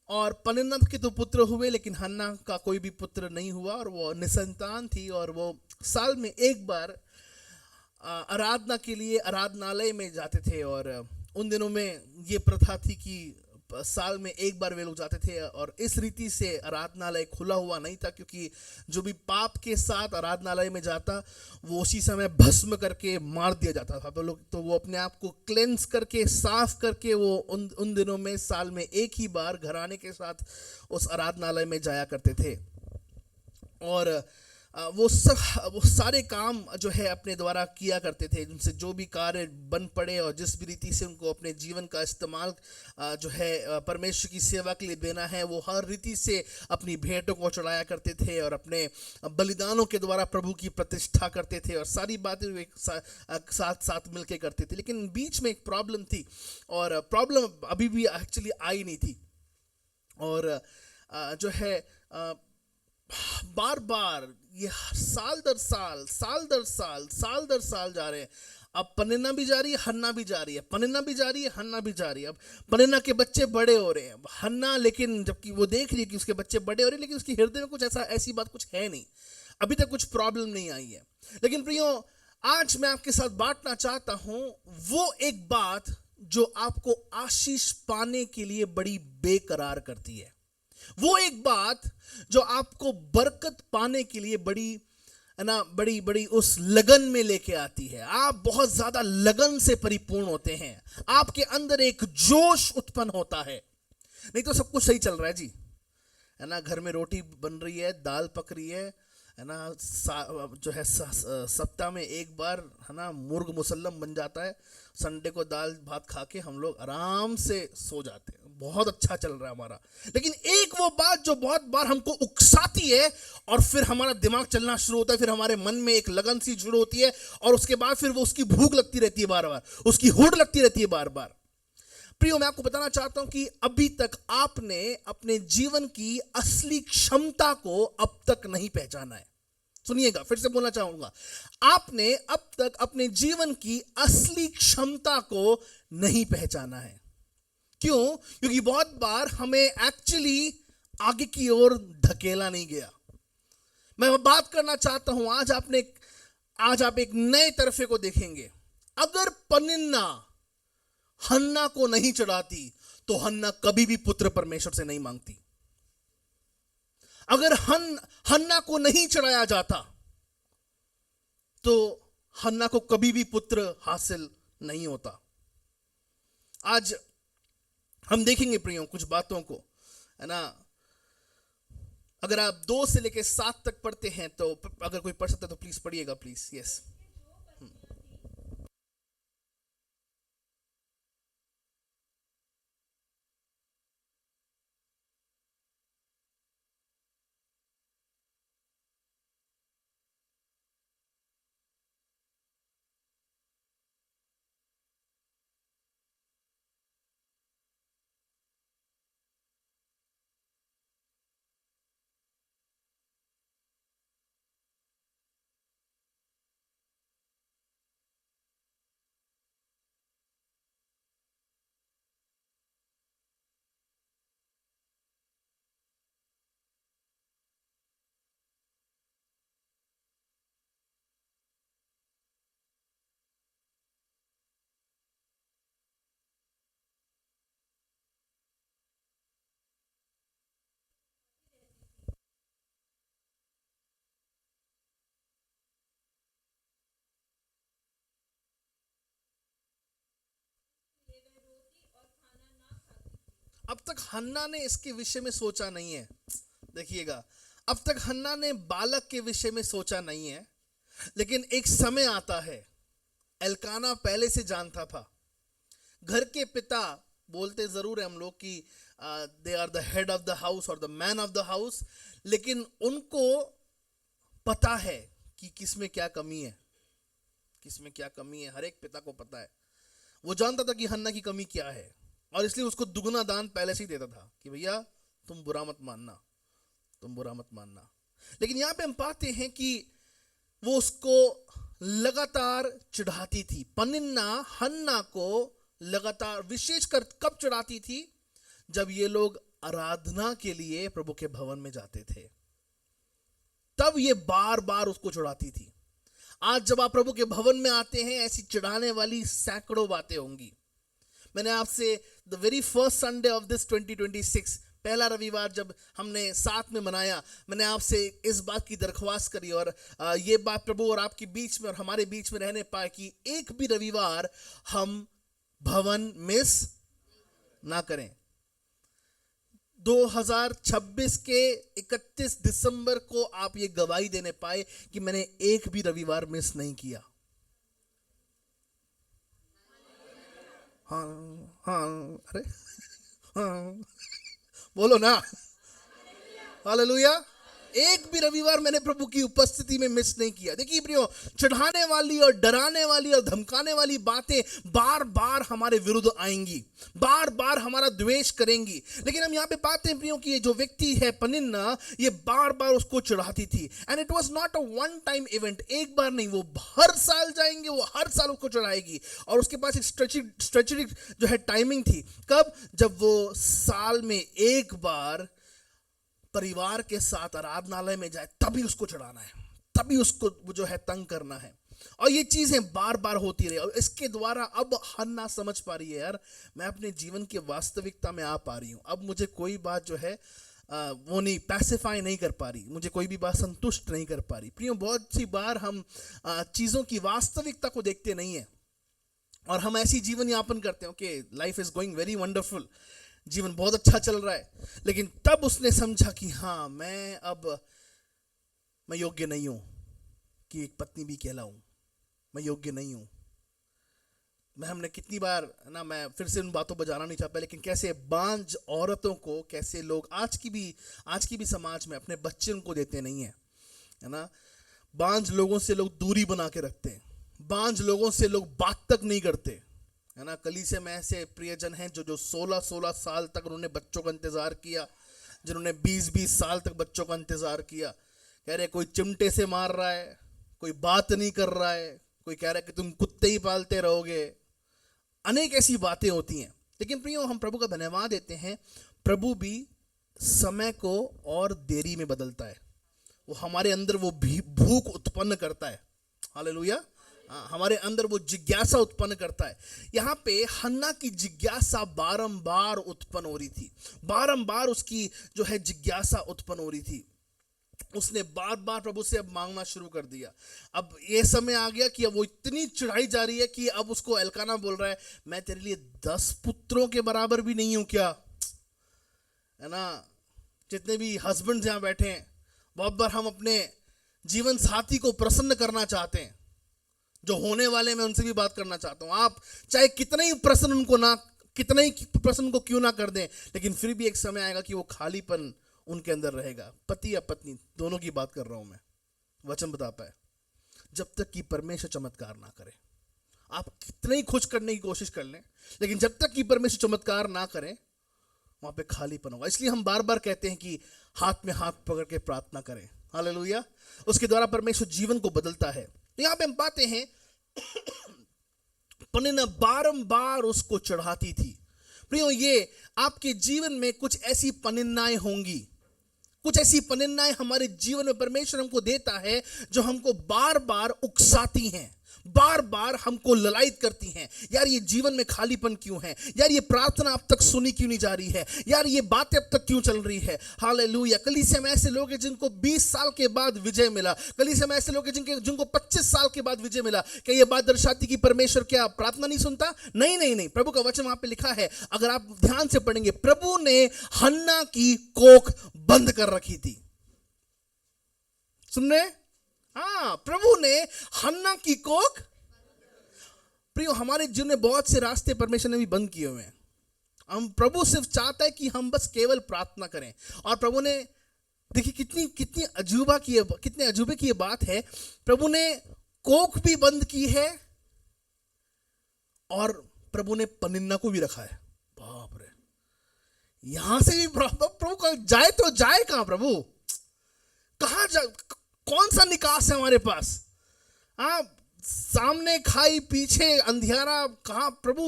और पनिन्ना के तो पुत्र हुए लेकिन हन्ना का कोई भी पुत्र नहीं हुआ, और वो निसंतान थी, और वो साल में एक बार आराधना के लिए आराधनालय में जाते थे। और उन दिनों में ये प्रथा थी कि साल में एक बार वे लोग जाते थे, और इस रीति से आराधनालय खुला हुआ नहीं था, क्योंकि जो भी पाप के साथ आराधनालय में जाता वो उसी समय भस्म करके मार दिया जाता था। तो वो अपने आप को क्लेंस करके, साफ करके, वो उन दिनों में साल में एक ही बार घराने के साथ उस आराधनालय में जाया करते थे। और वो सारे काम जो है अपने द्वारा किया करते थे, जिनसे जो भी कार्य बन पड़े और जिस भी रीति से उनको अपने जीवन का इस्तेमाल जो है परमेश्वर की सेवा के लिए देना है, वो हर रीति से अपनी भेंटों को चढ़ाया करते थे और अपने बलिदानों के द्वारा प्रभु की प्रतिष्ठा करते थे, और सारी बातें एक साथ मिलके करते थे। लेकिन बीच में एक प्रॉब्लम थी, और प्रॉब्लम अभी भी एक्चुअली आई नहीं थी, और जो है बार बार ये साल दर साल जा रहे हैं। अब पनिन्ना भी जा रही है, हन्ना भी जा रही है, पनिन्ना भी जा रही है, हन्ना भी जा रही है। अब पनिन्ना के बच्चे बड़े हो रहे हैं, हन्ना लेकिन जबकि वो देख रही है कि उसके बच्चे बड़े हो रहे हैं, लेकिन उसके हृदय में कुछ ऐसी बात कुछ है नहीं, अभी तक कुछ प्रॉब्लम नहीं आई है। लेकिन प्रियो, आज मैं आपके साथ बांटना चाहता हूं वो एक बात जो आपको आशीष पाने के लिए बड़ी बेकरार करती है, वो एक बात जो आपको बरकत पाने के लिए बड़ी उस लगन में लेके आती है। आप बहुत ज्यादा लगन से परिपूर्ण होते हैं, आपके अंदर एक जोश उत्पन्न होता है। नहीं तो सब कुछ सही चल रहा है जी, है ना, घर में रोटी बन रही है, दाल पक रही है ना, जो है सप्ताह में एक बार है ना मुर्ग मुसल्लम बन जाता है, संडे को दाल भात खा के हम लोग आराम से सो जाते हैं, बहुत अच्छा चल रहा है हमारा। लेकिन एक वो बात जो बहुत बार हमको उकसाती है, और फिर हमारा दिमाग चलना शुरू होता है, फिर हमारे मन में एक लगन सी शुरू होती है, और उसके बाद फिर वो उसकी भूख लगती रहती है, बार बार उसकी होड़ लगती रहती है, बार बार प्रियो, मैं आपको बताना चाहता हूं कि अभी तक आपने अपने जीवन की असली क्षमता को अब तक नहीं पहचाना है। सुनिएगा, फिर से बोलना चाहूंगा, आपने अब तक अपने जीवन की असली क्षमता को नहीं पहचाना है। क्यों? क्योंकि बहुत बार हमें एक्चुअली आगे की ओर धकेला नहीं गया। मैं बात करना चाहता हूं, आज आप एक नए तरफे को देखेंगे। अगर पनिन्ना हन्ना को नहीं चढ़ाती तो हन्ना कभी भी पुत्र परमेश्वर से नहीं मांगती। अगर हन्ना को नहीं चढ़ाया जाता तो हन्ना को कभी भी पुत्र हासिल नहीं होता। आज हम देखेंगे प्रियो कुछ बातों को, है ना। अगर आप 2 से लेकर 7 तक पढ़ते हैं तो अगर कोई पढ़ सकता है तो प्लीज पढ़िएगा, प्लीज। यस। अब तक हन्ना ने इसके विषय में सोचा नहीं है। देखिएगा, अब तक हन्ना ने बालक के विषय में सोचा नहीं है, लेकिन एक समय आता है, एल्काना पहले से जानता था। घर के पिता बोलते जरूर है हम लोग कि they are the head of the house और the man of the house, लेकिन उनको पता है कि किसमें क्या कमी है, किसमें क्या कमी है। हर एक पिता को पता है। वो जानता था कि हन्ना की कमी क्या है और इसलिए उसको दुगना दान पहले से ही देता था कि भैया तुम बुरा मत मानना, तुम बुरा मत मानना। लेकिन यहां पे हम पाते हैं कि वो उसको लगातार चढ़ाती थी। पनिन्ना हन्ना को लगातार, विशेषकर कब चढ़ाती थी? जब ये लोग आराधना के लिए प्रभु के भवन में जाते थे, तब ये बार बार उसको चढ़ाती थी। आज जब आप प्रभु के भवन में आते हैं, ऐसी चढ़ाने वाली सैकड़ों बातें होंगी। मैंने आपसे the very first Sunday off this 2026, पहला रविवार जब हमने साथ में मनाया, मैंने आपसे इस बात की दरख्वास्त करी और ये बात प्रभु और आपके बीच में और हमारे बीच में रहने पाए कि एक भी रविवार हम भवन मिस ना करें। 2026 के 31 दिसंबर को आप ये गवाही देने पाए कि मैंने एक भी रविवार मिस नहीं किया। हाँ हाँ, अरे हाँ, बोलो ना, हालेलुया। एक भी रविवार मैंने प्रभु की उपस्थिति में मिस नहीं किया। देखिए प्रियो, चढ़ाने वाली और डराने वाली और धमकाने वाली बातें बार बार हमारे विरुद्ध आएंगी, बार बार हमारा द्वेष करेंगी। लेकिन हम यहाँ पे पाते हैं प्रियो कि ये जो व्यक्ति है पनिन्ना, ये बार बार उसको चढ़ाती थी। And it was not a one time event, एक बार नहीं, वो हर साल जाएंगे, वो हर साल उसको चढ़ाएगी। और उसके पास एक स्ट्रेटेजिक जो है टाइमिंग थी। कब? जब वो साल में एक बार परिवार के साथ आराधनालय में जाए, तभी उसको चढ़ाना है, तभी उसको जो है तंग करना है। और ये चीजें बार बार होती रही और इसके द्वारा अब हन्ना समझ पा रही है, यार मैं अपने जीवन की वास्तविकता में आ पा रही हूं। अब मुझे कोई बात जो है वो नहीं पैसिफाई नहीं कर पा रही, मुझे कोई भी बात संतुष्ट नहीं कर पा रही। प्रियो, बहुत सी बार हम चीजों की वास्तविकता को देखते नहीं है और हम ऐसी जीवन यापन करते हैं कि life is going very wonderful, जीवन बहुत अच्छा चल रहा है। लेकिन तब उसने समझा कि हाँ, मैं योग्य नहीं हूं कि एक पत्नी भी कहलाऊं, मैं योग्य नहीं हूं। हमने कितनी बार ना, मैं फिर से उन बातों पर जाना नहीं चाहता, लेकिन कैसे बांझ औरतों को कैसे लोग आज की भी समाज में अपने बच्चे उनको देते नहीं है ना। बांझ लोगों से लोग दूरी बना के रखते हैं, बांझ लोगों से लोग बात तक नहीं करते, है ना। कलीसिया में ऐसे प्रियजन हैं जो 16 साल तक उन्होंने बच्चों का इंतजार किया, जिन्होंने 20 साल तक बच्चों का इंतजार किया। कह रहे कोई चिमटे से मार रहा है, कोई बात नहीं कर रहा है, कोई कह रहा है कि तुम कुत्ते ही पालते रहोगे। अनेक ऐसी बातें होती हैं। लेकिन प्रियो, हम प्रभु का धन्यवाद देते हैं, प्रभु भी समय को और देरी में बदलता है। वो हमारे अंदर वो भूख उत्पन्न करता है। हालेलुया। हमारे अंदर वो जिज्ञासा उत्पन्न करता है। यहाँ पे हन्ना की जिज्ञासा बारंबार उत्पन्न हो रही थी, बारंबार उसकी जो है जिज्ञासा उत्पन्न हो रही थी। उसने बार बार प्रभु से अब मांगना शुरू कर दिया। अब ये समय आ गया कि अब वो इतनी चढ़ाई जा रही है कि अब उसको एल्काना बोल रहा है, मैं तेरे लिए 10 पुत्रों के बराबर भी नहीं हूं क्या? है ना। जितने भी हस्बैंड यहाँ बैठे हैं, बहुत बार हम अपने जीवन साथी को प्रसन्न करना चाहते हैं, जो होने वाले, मैं उनसे भी बात करना चाहता हूं। आप चाहे कितना ही प्रसन्न उनको ना, कितना ही प्रसन्न को क्यों ना कर दें, लेकिन फिर भी एक समय आएगा कि वो खालीपन उनके अंदर रहेगा। पति या पत्नी दोनों की बात कर रहा हूं मैं। वचन बताता है, जब तक कि परमेश्वर चमत्कार ना करे, आप कितने ही खुश करने की कोशिश कर लें, लेकिन जब तक कि परमेश्वर चमत्कार ना करें, वहां पे खालीपन होगा। इसलिए हम बार बार कहते हैं कि हाथ में हाथ पकड़ के प्रार्थना करें। हालेलुया। उसके द्वारा परमेश्वर जीवन को बदलता है। यहां पे हम पाते हैं पनिन्ना बारंबार उसको चढ़ाती थी। प्रियो, ये आपके जीवन में कुछ ऐसी पनिन्नाएं होंगी, कुछ ऐसी पनिन्नाएं हमारे जीवन में परमेश्वर हमको देता है, जो हमको बार बार उकसाती हैं, बार बार हमको ललायित करती हैं। यार, ये जीवन में खालीपन क्यों है? यार, ये प्रार्थना अब तक सुनी क्यों नहीं जा रही है? यार, ये बातें अब तक क्यों चल रही है? हालेलुया। कलीसिया में ऐसे लोग हैं जिनको 20 साल के बाद विजय मिला। कलीसिया में ऐसे लोग हैं जिनको 25 साल के बाद विजय मिला। क्या ये बात दर्शाती कि परमेश्वर क्या प्रार्थना नहीं सुनता? नहीं नहीं नहीं। प्रभु का वचन वहां पे लिखा है, अगर आप ध्यान से पढ़ेंगे, प्रभु ने हन्ना की कोख बंद कर रखी थी। सुन रहे? हाँ, प्रभु ने हन्ना की कोख। प्रियो, हमारे जीवन में बहुत से रास्ते परमेश्वर ने भी बंद किए हुए हैं। हम प्रभु सिर्फ चाहता है कि हम बस केवल प्रार्थना करें। और प्रभु ने, देखिए कितनी अजूबे की ये बात है, प्रभु ने कोख भी बंद की है और प्रभु ने पनिन्ना को भी रखा है। बाप रे, यहां से भी प्रभु का जाए तो जाए कहां? प्रभु कहां जा, कौन सा निकास है हमारे पास? सामने खाई, पीछे अंधियारा, कहां? प्रभु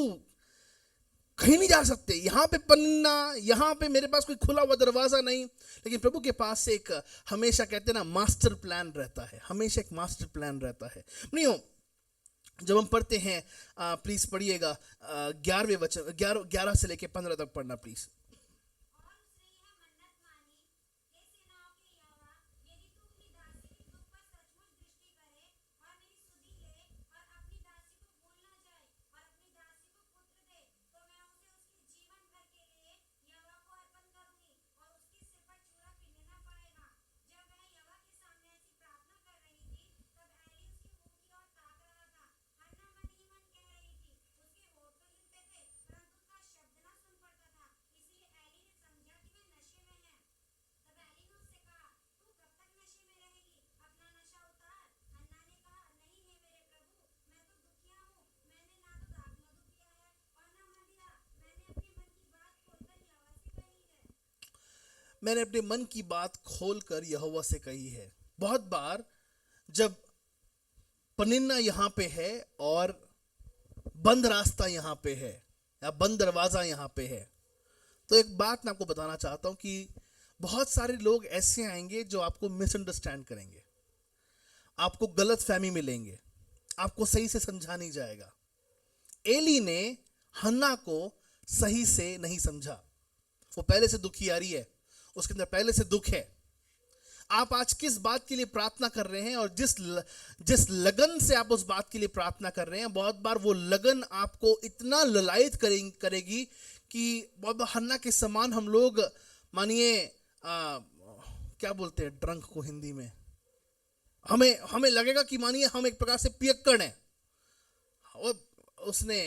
कहीं नहीं जा सकते। यहां पे पन्ना, यहां पे मेरे पास कोई खुला हुआ दरवाजा नहीं। लेकिन प्रभु के पास से एक, हमेशा कहते हैं ना, मास्टर प्लान रहता है। हमेशा एक मास्टर प्लान रहता है। नहीं हो, जब हम पढ़ते हैं, प्लीज पढ़िएगा 11वें वचन, 11 से लेके 15 तक पढ़ना प्लीज। मैंने अपने मन की बात खोलकर यहोवा से कही है। बहुत बार जब पनिन्ना यहां पे है और बंद रास्ता यहां पे है, या बंद दरवाजा यहां पे है, तो एक बात मैं आपको बताना चाहता हूं कि बहुत सारे लोग ऐसे आएंगे जो आपको मिसअंडरस्टैंड करेंगे, आपको गलत फहमी में लेंगे, आपको सही से समझा नहीं जाएगा। एली ने हन्ना को सही से नहीं समझा। वो पहले से दुखियारी है, उसके अंदर पहले से दुख है। आप आज किस बात के लिए प्रार्थना कर रहे हैं और जिस लगन से आप उस बात के लिए प्रार्थना कर रहे हैं, बहुत बार वो लगन आपको इतना ललायित करेगी कि बहुत बार हन्ना के समान हम लोग, मानिए क्या बोलते हैं ड्रंक को हिंदी में, हमें लगेगा कि मानिए हम एक प्रकार से पियक्कड़ हैं। उसने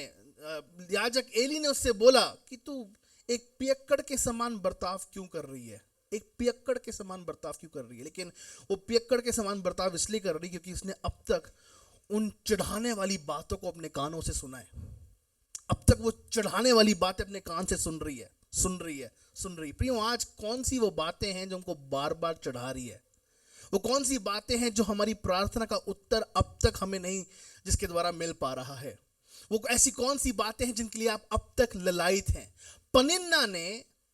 याजक एली ने उससे बोला कि तू एक पियक्कड़ के समान बर्ताव क्यों कर रही है, एक पियक्कड़ के समान बर्ताव क्यों कर रही है? लेकिन वो पियक्कड़ के समान बर्ताव इसलिए कर रही है क्योंकि उसने अब तक उन चढ़ाने वाली बातों को अपने कानों से सुना है, अब तक वो चढ़ाने वाली बातें अपने कान से सुन रही है। प्रियो, आज कौन सी वो बातें हैं जो हमको बार बार चढ़ा रही है? वो कौन सी बातें हैं जो हमारी प्रार्थना का उत्तर अब तक हमें नहीं, जिसके द्वारा मिल पा रहा है? वो ऐसी कौन सी बातें हैं जिनके लिए आप अब तक ललायित हैं? पनिन्ना ने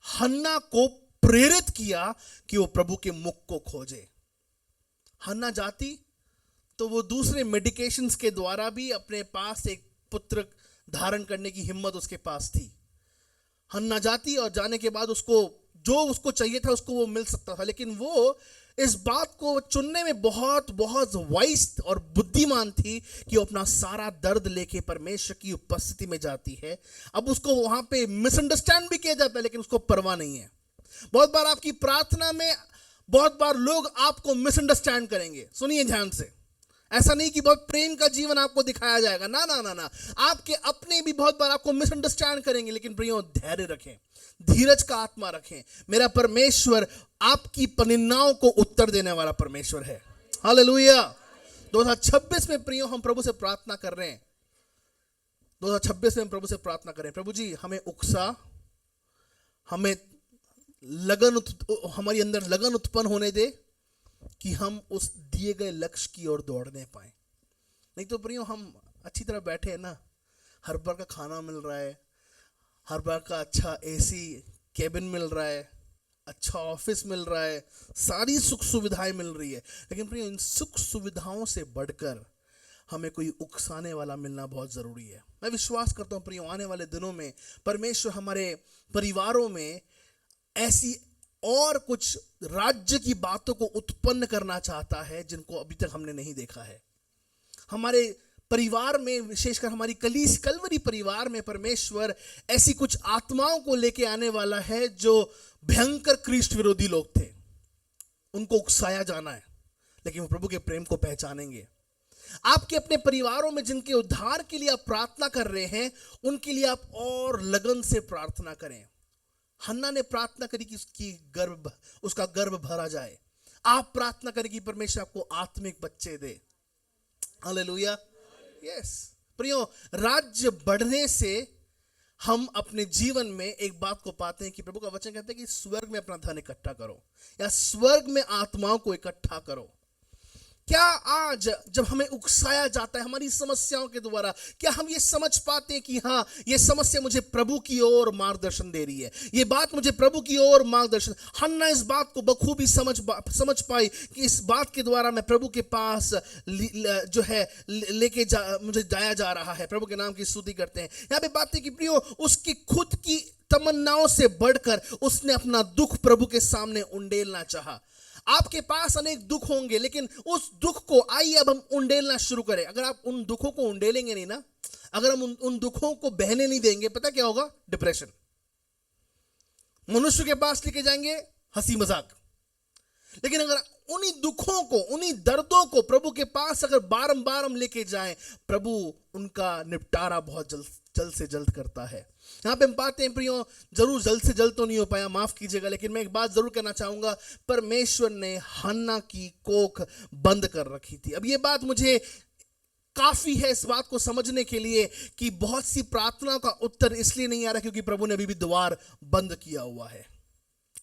हन्ना को प्रेरित किया कि वो प्रभु के मुख को खोजे। हन्ना जाती तो वो दूसरे मेडिकेशंस के द्वारा भी अपने पास एक पुत्र धारण करने की हिम्मत उसके पास थी। हन्ना जाती और जाने के बाद उसको जो उसको चाहिए था उसको वो मिल सकता था, लेकिन वो इस बात को चुनने में बहुत बहुत वाइज और बुद्धिमान थी कि वो अपना सारा दर्द लेके परमेश्वर की उपस्थिति में जाती है। अब उसको वहां पे मिसअंडरस्टैंड भी किया जाता है, लेकिन उसको परवाह नहीं है। बहुत बार आपकी प्रार्थना में बहुत बार लोग आपको मिसअंडरस्टैंड करेंगे। सुनिए ध्यान से, ऐसा नहीं कि बहुत प्रेम का जीवन आपको दिखाया जाएगा, ना ना ना ना, आपके अपने भी बहुत बार आपको मिसअंडरस्टैंड करेंगे, लेकिन प्रियो धैर्य रखें, धीरज का आत्मा रखें। मेरा परमेश्वर आपकी पनिन्नाओं को उत्तर देने वाला परमेश्वर है। हालेलुया। 2026 में प्रियो हम प्रभु से प्रार्थना कर रहे हैं, 2026 में हम प्रभु से प्रार्थना करें, प्रभु जी हमें उकसा, हमें लगन, हमारी अंदर लगन उत्पन्न होने दे कि हम उस दिए गए लक्ष्य की ओर दौड़ने पाए। नहीं तो प्रियो हम अच्छी तरह बैठे हैं ना, हर बार का खाना मिल रहा है, हर बार का अच्छा एसी केबिन मिल रहा है, अच्छा ऑफिस मिल रहा है, सारी सुख सुविधाएं मिल रही है, लेकिन प्रियो इन सुख सुविधाओं से बढ़कर हमें कोई उकसाने वाला मिलना बहुत ज़रूरी है। मैं विश्वास करता हूँ प्रियो आने वाले दिनों में परमेश्वर हमारे परिवारों में ऐसी और कुछ राज्य की बातों को उत्पन्न करना चाहता है जिनको अभी तक हमने नहीं देखा है। हमारे परिवार में, विशेषकर हमारी कलवरी परिवार में परमेश्वर ऐसी कुछ आत्माओं को लेके आने वाला है जो भयंकर ख्रीष्ट विरोधी लोग थे, उनको उकसाया जाना है, लेकिन वो प्रभु के प्रेम को पहचानेंगे। आपके अपने परिवारों में जिनके उद्धार के लिए आप प्रार्थना कर रहे हैं, उनके लिए आप और लगन से प्रार्थना करें। हन्ना ने प्रार्थना करी कि उसका गर्भ भरा जाए। आप प्रार्थना करें कि परमेश्वर आपको आत्मिक बच्चे दे। हालेलुया। यस प्रियो, राज्य बढ़ने से हम अपने जीवन में एक बात को पाते हैं कि प्रभु का वचन कहते हैं कि स्वर्ग में अपना धन इकट्ठा करो या स्वर्ग में आत्माओं को इकट्ठा करो। क्या आज जब हमें उकसाया जाता है हमारी समस्याओं के द्वारा, क्या हम ये समझ पाते हैं कि हाँ ये समस्या मुझे प्रभु की ओर मार्गदर्शन दे रही है, ये बात मुझे प्रभु की ओर मार्गदर्शन। हन्ना इस बात को बखूबी समझ पाई कि इस बात के द्वारा मैं प्रभु के पास जो है लेके मुझे जाया जा रहा है। प्रभु के नाम की स्तुति करते हैं। यहाँ पे बात है कि प्रियो उसकी खुद की तमन्नाओं से बढ़कर उसने अपना दुख प्रभु के सामने उंडेलना चाहा। आपके पास अनेक दुख होंगे, लेकिन उस दुख को आइए अब हम उंडेलना शुरू करें। अगर आप उन दुखों को उंडेलेंगे नहीं ना, अगर हम उन दुखों को बहने नहीं देंगे, पता क्या होगा? डिप्रेशन। मनुष्य के पास लेके जाएंगे हंसी मजाक, लेकिन अगर उन्हीं दुखों को, उन्हीं दर्दों को प्रभु के पास अगर बारंबार हम लेके जाएं, प्रभु उनका निपटारा बहुत जल्द से जल्द करता है। यहाँ पे हम पाते हैं प्रियो, जरूर जल्द से जल्द तो नहीं हो पाया, माफ कीजिएगा, लेकिन मैं एक बात जरूर कहना चाहूंगा, परमेश्वर ने हन्ना की कोख बंद कर रखी थी। अब ये बात मुझे काफी है इस बात को समझने के लिए कि बहुत सी प्रार्थनाओं का उत्तर इसलिए नहीं आ रहा क्योंकि प्रभु ने अभी भी द्वार बंद किया हुआ है।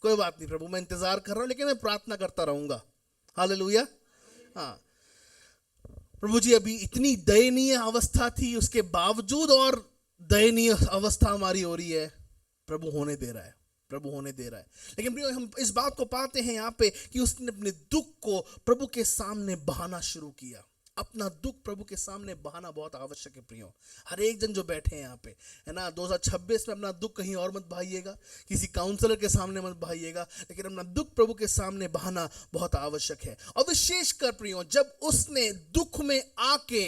कोई बात नहीं प्रभु, मैं इंतजार कर रहा हूं, लेकिन मैं प्रार्थना करता रहूंगा। हालेलुया। हाँ प्रभु जी, अभी इतनी दयनीय अवस्था थी, उसके बावजूद और दयनीय अवस्था हमारी हो रही है। प्रभु होने दे रहा है, प्रभु होने दे रहा है। लेकिन प्रियो हम इस बात को पाते हैं यहाँ पे कि उसने अपने दुख को प्रभु के सामने बहाना शुरू किया। अपना दुख प्रभु के सामने बहाना बहुत आवश्यक है प्रियो। हर एक जन जो बैठे हैं यहाँ पे, है ना, 2026 में अपना दुख कहीं और मत बहाइएगा, किसी काउंसलर के सामने मत बहाइएगा, लेकिन अपना दुख प्रभु के सामने बहाना बहुत आवश्यक है। और विशेषकर प्रियो जब उसने दुख में आके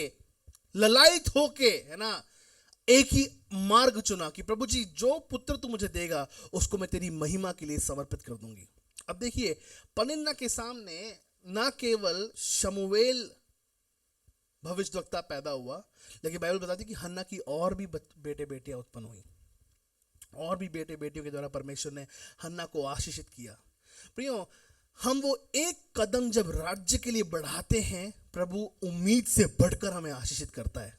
ललायित होके, है ना, एक ही मार्ग चुना कि प्रभु जी जो पुत्र तू मुझे देगा उसको मैं तेरी महिमा के लिए समर्पित कर दूंगी। अब देखिए, पनिन्ना के सामने ना केवल शमूएल भविष्यवक्ता पैदा हुआ, लेकिन बाइबल बताती है कि हन्ना की और भी बेटे बेटियां उत्पन्न हुई, और भी बेटे बेटियों के द्वारा परमेश्वर ने हन्ना को आशीषित किया। प्रियो, हम वो एक कदम जब राज्य के लिए बढ़ाते हैं, प्रभु उम्मीद से बढ़कर हमें आशीषित करता है।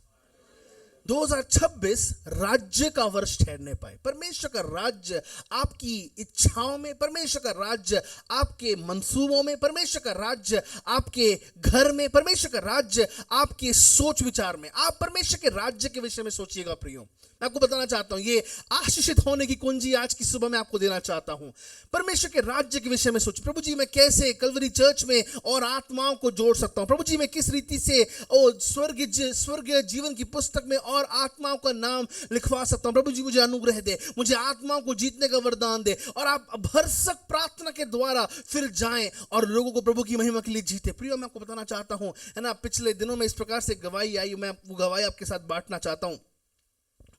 2026 राज्य का वर्ष ठहरने पाए। परमेश्वर का राज्य आपकी इच्छाओं में, परमेश्वर का राज्य आपके मंसूबों में, परमेश्वर का राज्य आपके घर में, परमेश्वर का राज्य आपके सोच विचार में। आप परमेश्वर के राज्य के विषय में सोचिएगा प्रियो। मैं आपको बताना चाहता हूं, ये आशीषित होने की कुंजी आज की सुबह में आपको देना चाहता हूं। परमेश्वर के राज्य के विषय में सोचिए, प्रभु जी मैं कैसे कलवरी चर्च में और आत्माओं को जोड़ सकता हूं, प्रभु जी मैं किस रीति से स्वर्गीय जीवन की पुस्तक में और आत्माओं का नाम लिखवा सकता हूं। प्रभु जी मुझे अनुग्रह दे, मुझे आत्माओं को जीतने का वरदान दे, और आप भरसक प्रार्थना के द्वारा फिर जाएं और लोगों को प्रभु की महिमा के लिए जीते। प्रियो मैं आपको बताना चाहता हूं, है ना, पिछले दिनों में इस प्रकार से गवाही आई, मैं वो गवाही आपके साथ बांटना चाहता हूं।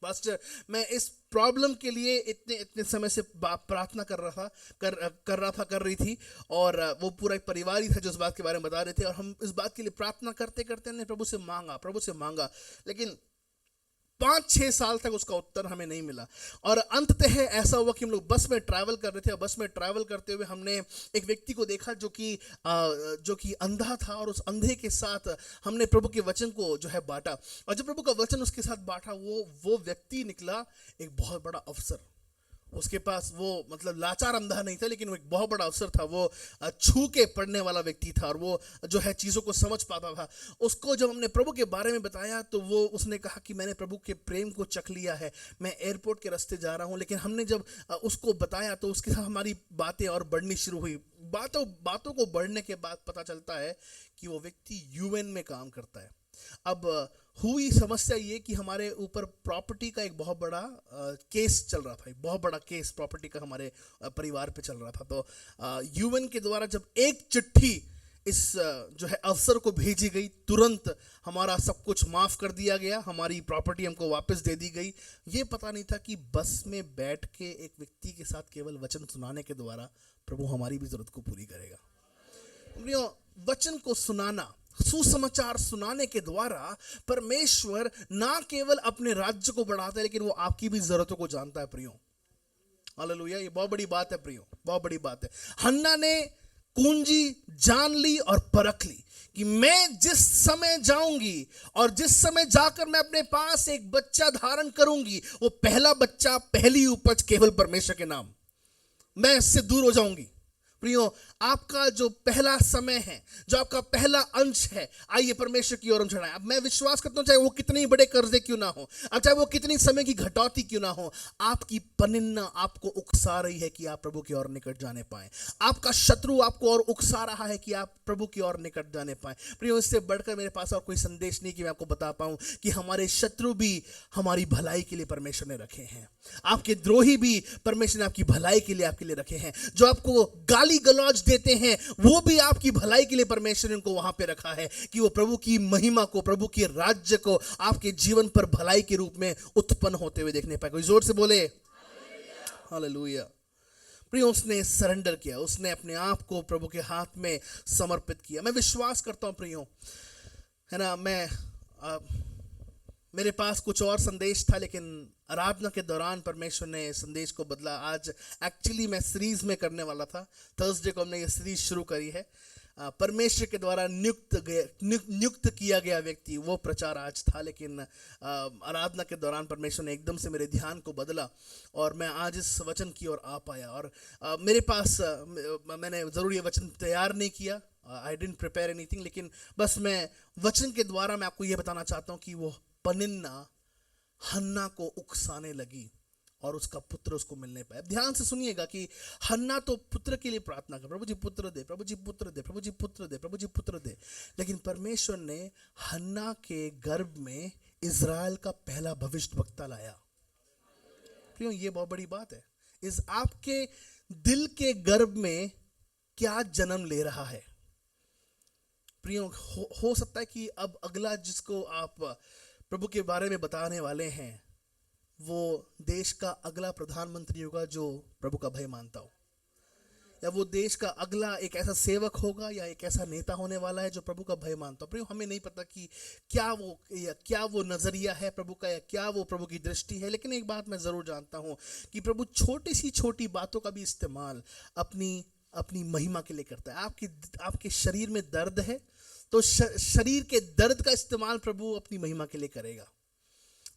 पास्टर, मैं इस प्रॉब्लम के लिए इतने समय से प्रार्थना कर रही थी, और वो पूरा एक परिवार ही था जो इस बात के बारे में बता रहे थे, और हम इस बात के लिए प्रार्थना करते करते हमने प्रभु से मांगा, लेकिन 5-6 साल तक उसका उत्तर हमें नहीं मिला। और अंततः ऐसा हुआ कि हम लोग बस में ट्रैवल कर रहे थे, और बस में ट्रैवल करते हुए हमने एक व्यक्ति को देखा जो कि अंधा था, और उस अंधे के साथ हमने प्रभु के वचन को जो है बांटा। और जब प्रभु का वचन उसके साथ बांटा, वो व्यक्ति निकला एक बहुत बड़ा अफसर। उसके पास वो मतलब लाचार अंधा नहीं था, लेकिन वो एक बहुत बड़ा अवसर था। वो छू के पढ़ने वाला व्यक्ति था, और वो जो है चीज़ों को समझ पाता था। उसको जब हमने प्रभु के बारे में बताया तो उसने कहा कि मैंने प्रभु के प्रेम को चख लिया है, मैं एयरपोर्ट के रास्ते जा रहा हूँ। लेकिन हमने जब उसको बताया तो उसके साथ हमारी बातें और बढ़नी शुरू हुई। बातों को बढ़ने के बाद पता चलता है कि वो व्यक्ति UN में काम करता है। अब हुई समस्या ये कि हमारे ऊपर प्रॉपर्टी का एक बहुत बड़ा केस चल रहा था, एक बहुत बड़ा केस प्रॉपर्टी का हमारे परिवार पे चल रहा था। तो UN के द्वारा जब एक चिट्ठी इस जो है अफसर को भेजी गई, तुरंत हमारा सब कुछ माफ़ कर दिया गया, हमारी प्रॉपर्टी हमको वापस दे दी गई। ये पता नहीं था कि बस में बैठ के एक व्यक्ति के साथ केवल वचन सुनाने के द्वारा प्रभु हमारी भी ज़रूरत को पूरी करेगा। वचन को सुनाना, सुसमाचार सुनाने के द्वारा परमेश्वर ना केवल अपने राज्य को बढ़ाता है, लेकिन वो आपकी भी जरूरतों को जानता है प्रियो। हालेलुया, ये बहुत बड़ी बात है प्रियो, बहुत बड़ी बात है। हन्ना ने कुंजी जान ली और परख ली कि मैं जिस समय जाऊंगी और जिस समय जाकर मैं अपने पास एक बच्चा धारण करूंगी, वो पहला बच्चा, पहली उपज केवल परमेश्वर के नाम, मैं इससे दूर हो जाऊंगी। प्रियो, आपका जो पहला समय है, जो आपका पहला अंश है, आइए परमेश्वर की ओर हम चढ़ाएं। अब मैं विश्वास करता हूं, चाहे वो कितने बड़े कर्जे क्यों ना हो, अब चाहे वो कितनी समय की घटौती क्यों ना हो, आपकी पनिन्ना आपको उकसा रही है कि आप प्रभु की ओर निकट जाने पाए। आपका शत्रु आपको और उकसा रहा है कि आप प्रभु की ओर निकट जाने पाए। प्रियो, इससे बढ़कर मेरे पास और कोई संदेश नहीं कि मैं आपको बता पाऊं कि हमारे शत्रु भी हमारी भलाई के लिए परमेश्वर ने रखे हैं। आपके द्रोही भी परमेश्वर ने आपकी भलाई के लिए आपके लिए रखे हैं। जो आपको गाली गलौज देते हैं, वो भी आपकी भलाई के लिए परमेश्वर ने उनको वहां पे रखा है कि वो प्रभु की महिमा को, प्रभु के राज्य को आपके जीवन पर भलाई के रूप में उत्पन्न होते हुए देखने पाए। कोई जोर से बोले हालेलुया। प्रियो, उसने सरेंडर किया, उसने अपने आप को प्रभु के हाथ में समर्पित किया। मैं विश्वास करता हूं प्रियो, है ना, मेरे पास कुछ और संदेश था, लेकिन आराधना के दौरान परमेश्वर ने संदेश को बदला। आज एक्चुअली मैं सीरीज में करने वाला था, थर्सडे को हमने ये सीरीज शुरू करी है। परमेश्वर के द्वारा नियुक्त किया गया व्यक्ति, वो प्रचार आज था, लेकिन आराधना के दौरान परमेश्वर ने एकदम से मेरे ध्यान को बदला और मैं आज इस वचन की ओर आ पाया। और मेरे पास मैंने ज़रूर ये वचन तैयार नहीं किया, आई डिडंट प्रिपेयर एनीथिंग, लेकिन बस मैं वचन के द्वारा मैं आपको ये बताना चाहता हूँ कि वो पनिन्ना हन्ना को उकसाने लगी और उसका पुत्र उसको मिलने पाया। ध्यान से सुनिएगा कि हन्ना तो पुत्र के लिए प्रार्थना कर, प्रभु जी पुत्र दे, प्रभु जी पुत्र दे, प्रभु जी पुत्र दे, प्रभु जी पुत्र दे, लेकिन परमेश्वर ने हन्ना के गर्भ में इज़राइल का पहला भविष्यवक्ता लाया। प्रियो, ये बहुत बड़ी बात है। इस आपके दिल के गर्भ में क्या जन्म ले रहा है? प्रियो, हो सकता है कि अब अगला जिसको आप प्रभु के बारे में बताने वाले हैं, वो देश का अगला प्रधानमंत्री होगा जो प्रभु का भय मानता हो, या वो देश का अगला एक ऐसा सेवक होगा या एक ऐसा नेता होने वाला है जो प्रभु का भय मानता हो। हमें नहीं पता कि क्या वो नजरिया है प्रभु का, या क्या वो प्रभु की दृष्टि है, लेकिन एक बात मैं जरूर जानता हूँ कि प्रभु छोटी सी छोटी बातों का भी इस्तेमाल अपनी महिमा के लिए करता है। आपके शरीर में दर्द है तो शरीर के दर्द का इस्तेमाल प्रभु अपनी महिमा के लिए करेगा।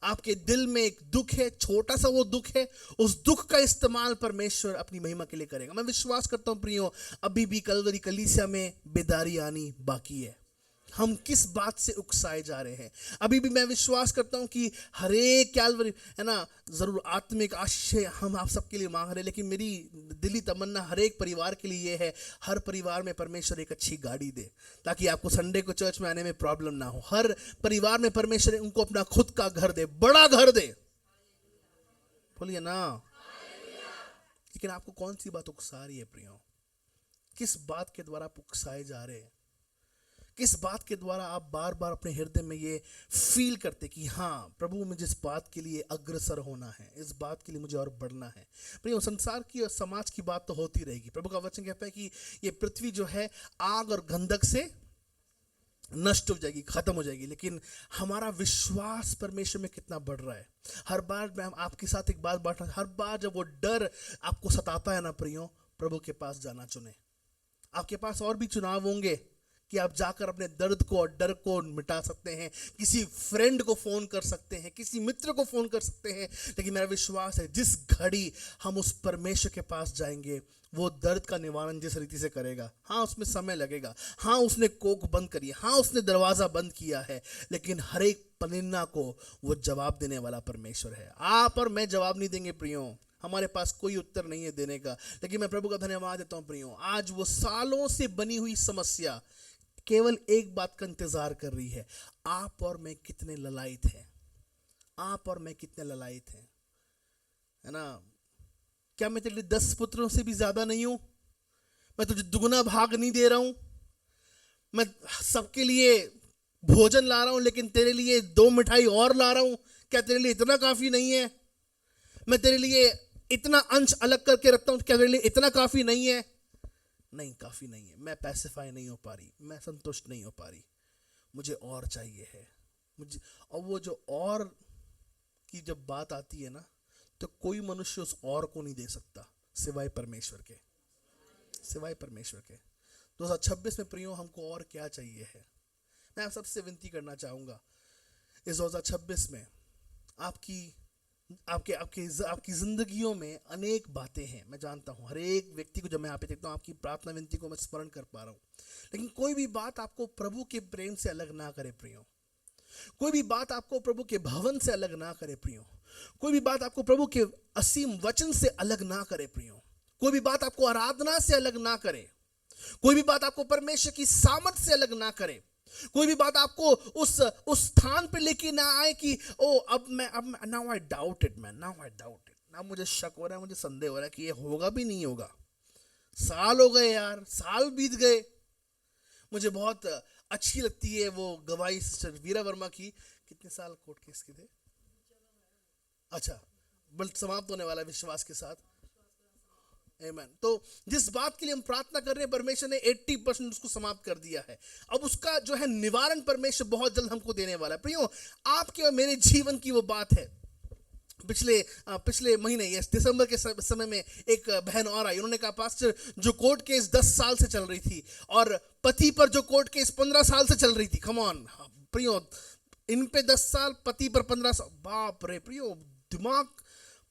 आपके दिल में एक दुख है, छोटा सा वो दुख है, उस दुख का इस्तेमाल परमेश्वर अपनी महिमा के लिए करेगा। मैं विश्वास करता हूं प्रियो, अभी भी कलवरी कलीसिया में बेदारी आनी बाकी है। हम किस बात से उकसाए जा रहे हैं? अभी भी मैं विश्वास करता हूं कि हर एक कैलवरी है ना, जरूर आत्मिक आशीष हम आप सबके लिए मांग रहे हैं, लेकिन मेरी दिली तमन्ना हर एक परिवार के लिए ये है, हर परिवार में परमेश्वर एक अच्छी गाड़ी दे, ताकि आपको संडे को चर्च में आने में प्रॉब्लम ना हो। हर परिवार में परमेश्वर उनको अपना खुद का घर दे, बड़ा घर दे, बोलिए ना। लेकिन आपको कौन सी बात उकसा रही है प्रियो? किस बात के द्वारा आप उकसाए जा रहे हैं? किस बात के द्वारा आप बार बार अपने हृदय में ये फील करते कि हाँ प्रभु, मुझे इस बात के लिए अग्रसर होना है, इस बात के लिए मुझे और बढ़ना है। प्रियो, संसार की और समाज की बात तो होती रहेगी। प्रभु का वचन कहता है कि ये पृथ्वी जो है आग और गंधक से नष्ट हो जाएगी, खत्म हो जाएगी, लेकिन हमारा विश्वास परमेश्वर में कितना बढ़ रहा है। हर बार मैं आपके साथ एक बात बांट रहा हूं, हर बार जब वो डर आपको सताता है ना प्रियो, प्रभु के पास जाना चुने। आपके पास और भी चुनाव होंगे कि आप जाकर अपने दर्द को और डर को मिटा सकते हैं, किसी फ्रेंड को फोन कर सकते हैं, किसी मित्र को फोन कर सकते हैं, लेकिन मेरा विश्वास है जिस घड़ी हम उस परमेश्वर के पास जाएंगे, वो दर्द का निवारण जिस रीति से करेगा। हाँ, उसमें समय लगेगा, हाँ उसने कोख बंद करी है, हाँ उसने दरवाजा बंद किया है, लेकिन हर एक पनिन्ना को वो जवाब देने वाला परमेश्वर है। आप और मैं जवाब नहीं देंगे प्रियो, हमारे पास कोई उत्तर नहीं है देने का, लेकिन मैं प्रभु का धन्यवाद देता हूँ प्रियो, आज वो सालों से बनी हुई समस्या केवल एक बात का इंतजार कर रही है, आप और मैं कितने ललायत हैं, आप और मैं कितने ललायत हैं, है ना। क्या मैं तेरे लिए 10 पुत्रों से भी ज्यादा नहीं हूं? मैं तुझे दुगना भाग नहीं दे रहा हूं? मैं सबके लिए भोजन ला रहा हूं, लेकिन तेरे लिए 2 मिठाई और ला रहा हूं। क्या तेरे लिए इतना काफी नहीं है? मैं तेरे लिए इतना अंश अलग करके रखता हूं, क्या तेरे लिए इतना काफी नहीं है? नहीं, काफी नहीं है। मैं पैसिफाई नहीं हो पा रही, मैं संतुष्ट नहीं हो पा रही, मुझे और चाहिए है मुझे। और वो जो और की जब बात आती है ना, तो कोई मनुष्य उस और को नहीं दे सकता सिवाय परमेश्वर के, सिवाय परमेश्वर के। 2026 में प्रियो हमको और क्या चाहिए है? मैं आप सबसे विनती करना चाहूंगा, इस 2026 में आपकी जिंदगियों में अनेक बातें हैं। मैं जानता हूं हर एक व्यक्ति को जब मैं यहाँ पे देखता हूँ, आपकी प्रार्थना विनती को मैं स्मरण कर पा रहा हूँ, लेकिन कोई भी बात आपको प्रभु के प्रेम से अलग ना करे प्रियो, कोई भी बात आपको प्रभु के भवन से अलग ना करे प्रियो, कोई भी बात आपको प्रभु के असीम वचन से अलग ना करे प्रियो, कोई भी बात आपको आराधना से अलग ना करे, कोई भी बात आपको परमेश्वर की सामर्थ से अलग ना करे, कोई भी बात आपको उस स्थान पे लेके ना आए कि ओ अब now I doubt it man, now I doubt it, ना मुझे शक हो रहा है, मुझे संदेह हो रहा है कि ये होगा भी नहीं होगा। साल हो गए यार, साल बीत गए। मुझे बहुत अच्छी लगती है वो गवाही सिस्टर वीरा वर्मा की। कितने साल कोर्ट केस के थे? अच्छा, बल समाप्त होने वाला विश्वास के साथ। आमीन। तो जिस बात के लिए हम प्रार्थना कर रहे हैं, परमेश्वर ने 80% उसको समाप्त कर दिया है। अब उसका जो है निवारण परमेश्वर बहुत जल्द हमको देने वाला है। प्रियो, आपके और मेरे जीवन की वो बात है। पिछले महीने यस दिसंबर के समय में एक बहन और आई, उन्होंने कहा पास्टर जो कोर्ट केस 10 साल से चल रही थी और पति पर जो कोर्ट केस 15 साल से चल रही थी। कम ऑन प्रियो, इन पे 10 साल, पति पर 15 साल। बाप रे प्रियो, दिमाग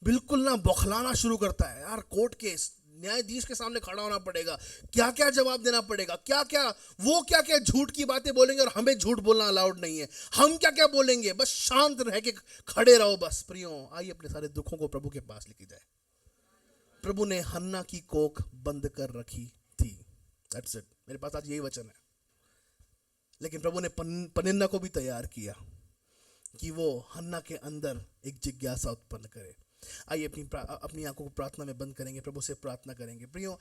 बिल्कुल ना बौखलाना शुरू करता है यार। कोर्ट केस, न्यायाधीश के सामने खड़ा होना पड़ेगा, क्या क्या जवाब देना पड़ेगा, क्या क्या झूठ की बातें बोलेंगे, और हमें झूठ बोलना अलाउड नहीं है। हम क्या क्या बोलेंगे, बस शांत रह के खड़े रहो बस। प्रियो, आइए अपने सारे दुखों को प्रभु के पास लेके जाए। प्रभु ने हन्ना की कोख बंद कर रखी थी। That's it. मेरे पास आज यही वचन है। लेकिन प्रभु ने पनिन्ना को भी तैयार किया कि वो हन्ना के अंदर एक जिज्ञासा उत्पन्न करे। आइए अपनी आंखों को प्रार्थना में बंद करेंगे, प्रभु से प्रार्थना करेंगे। प्रियो,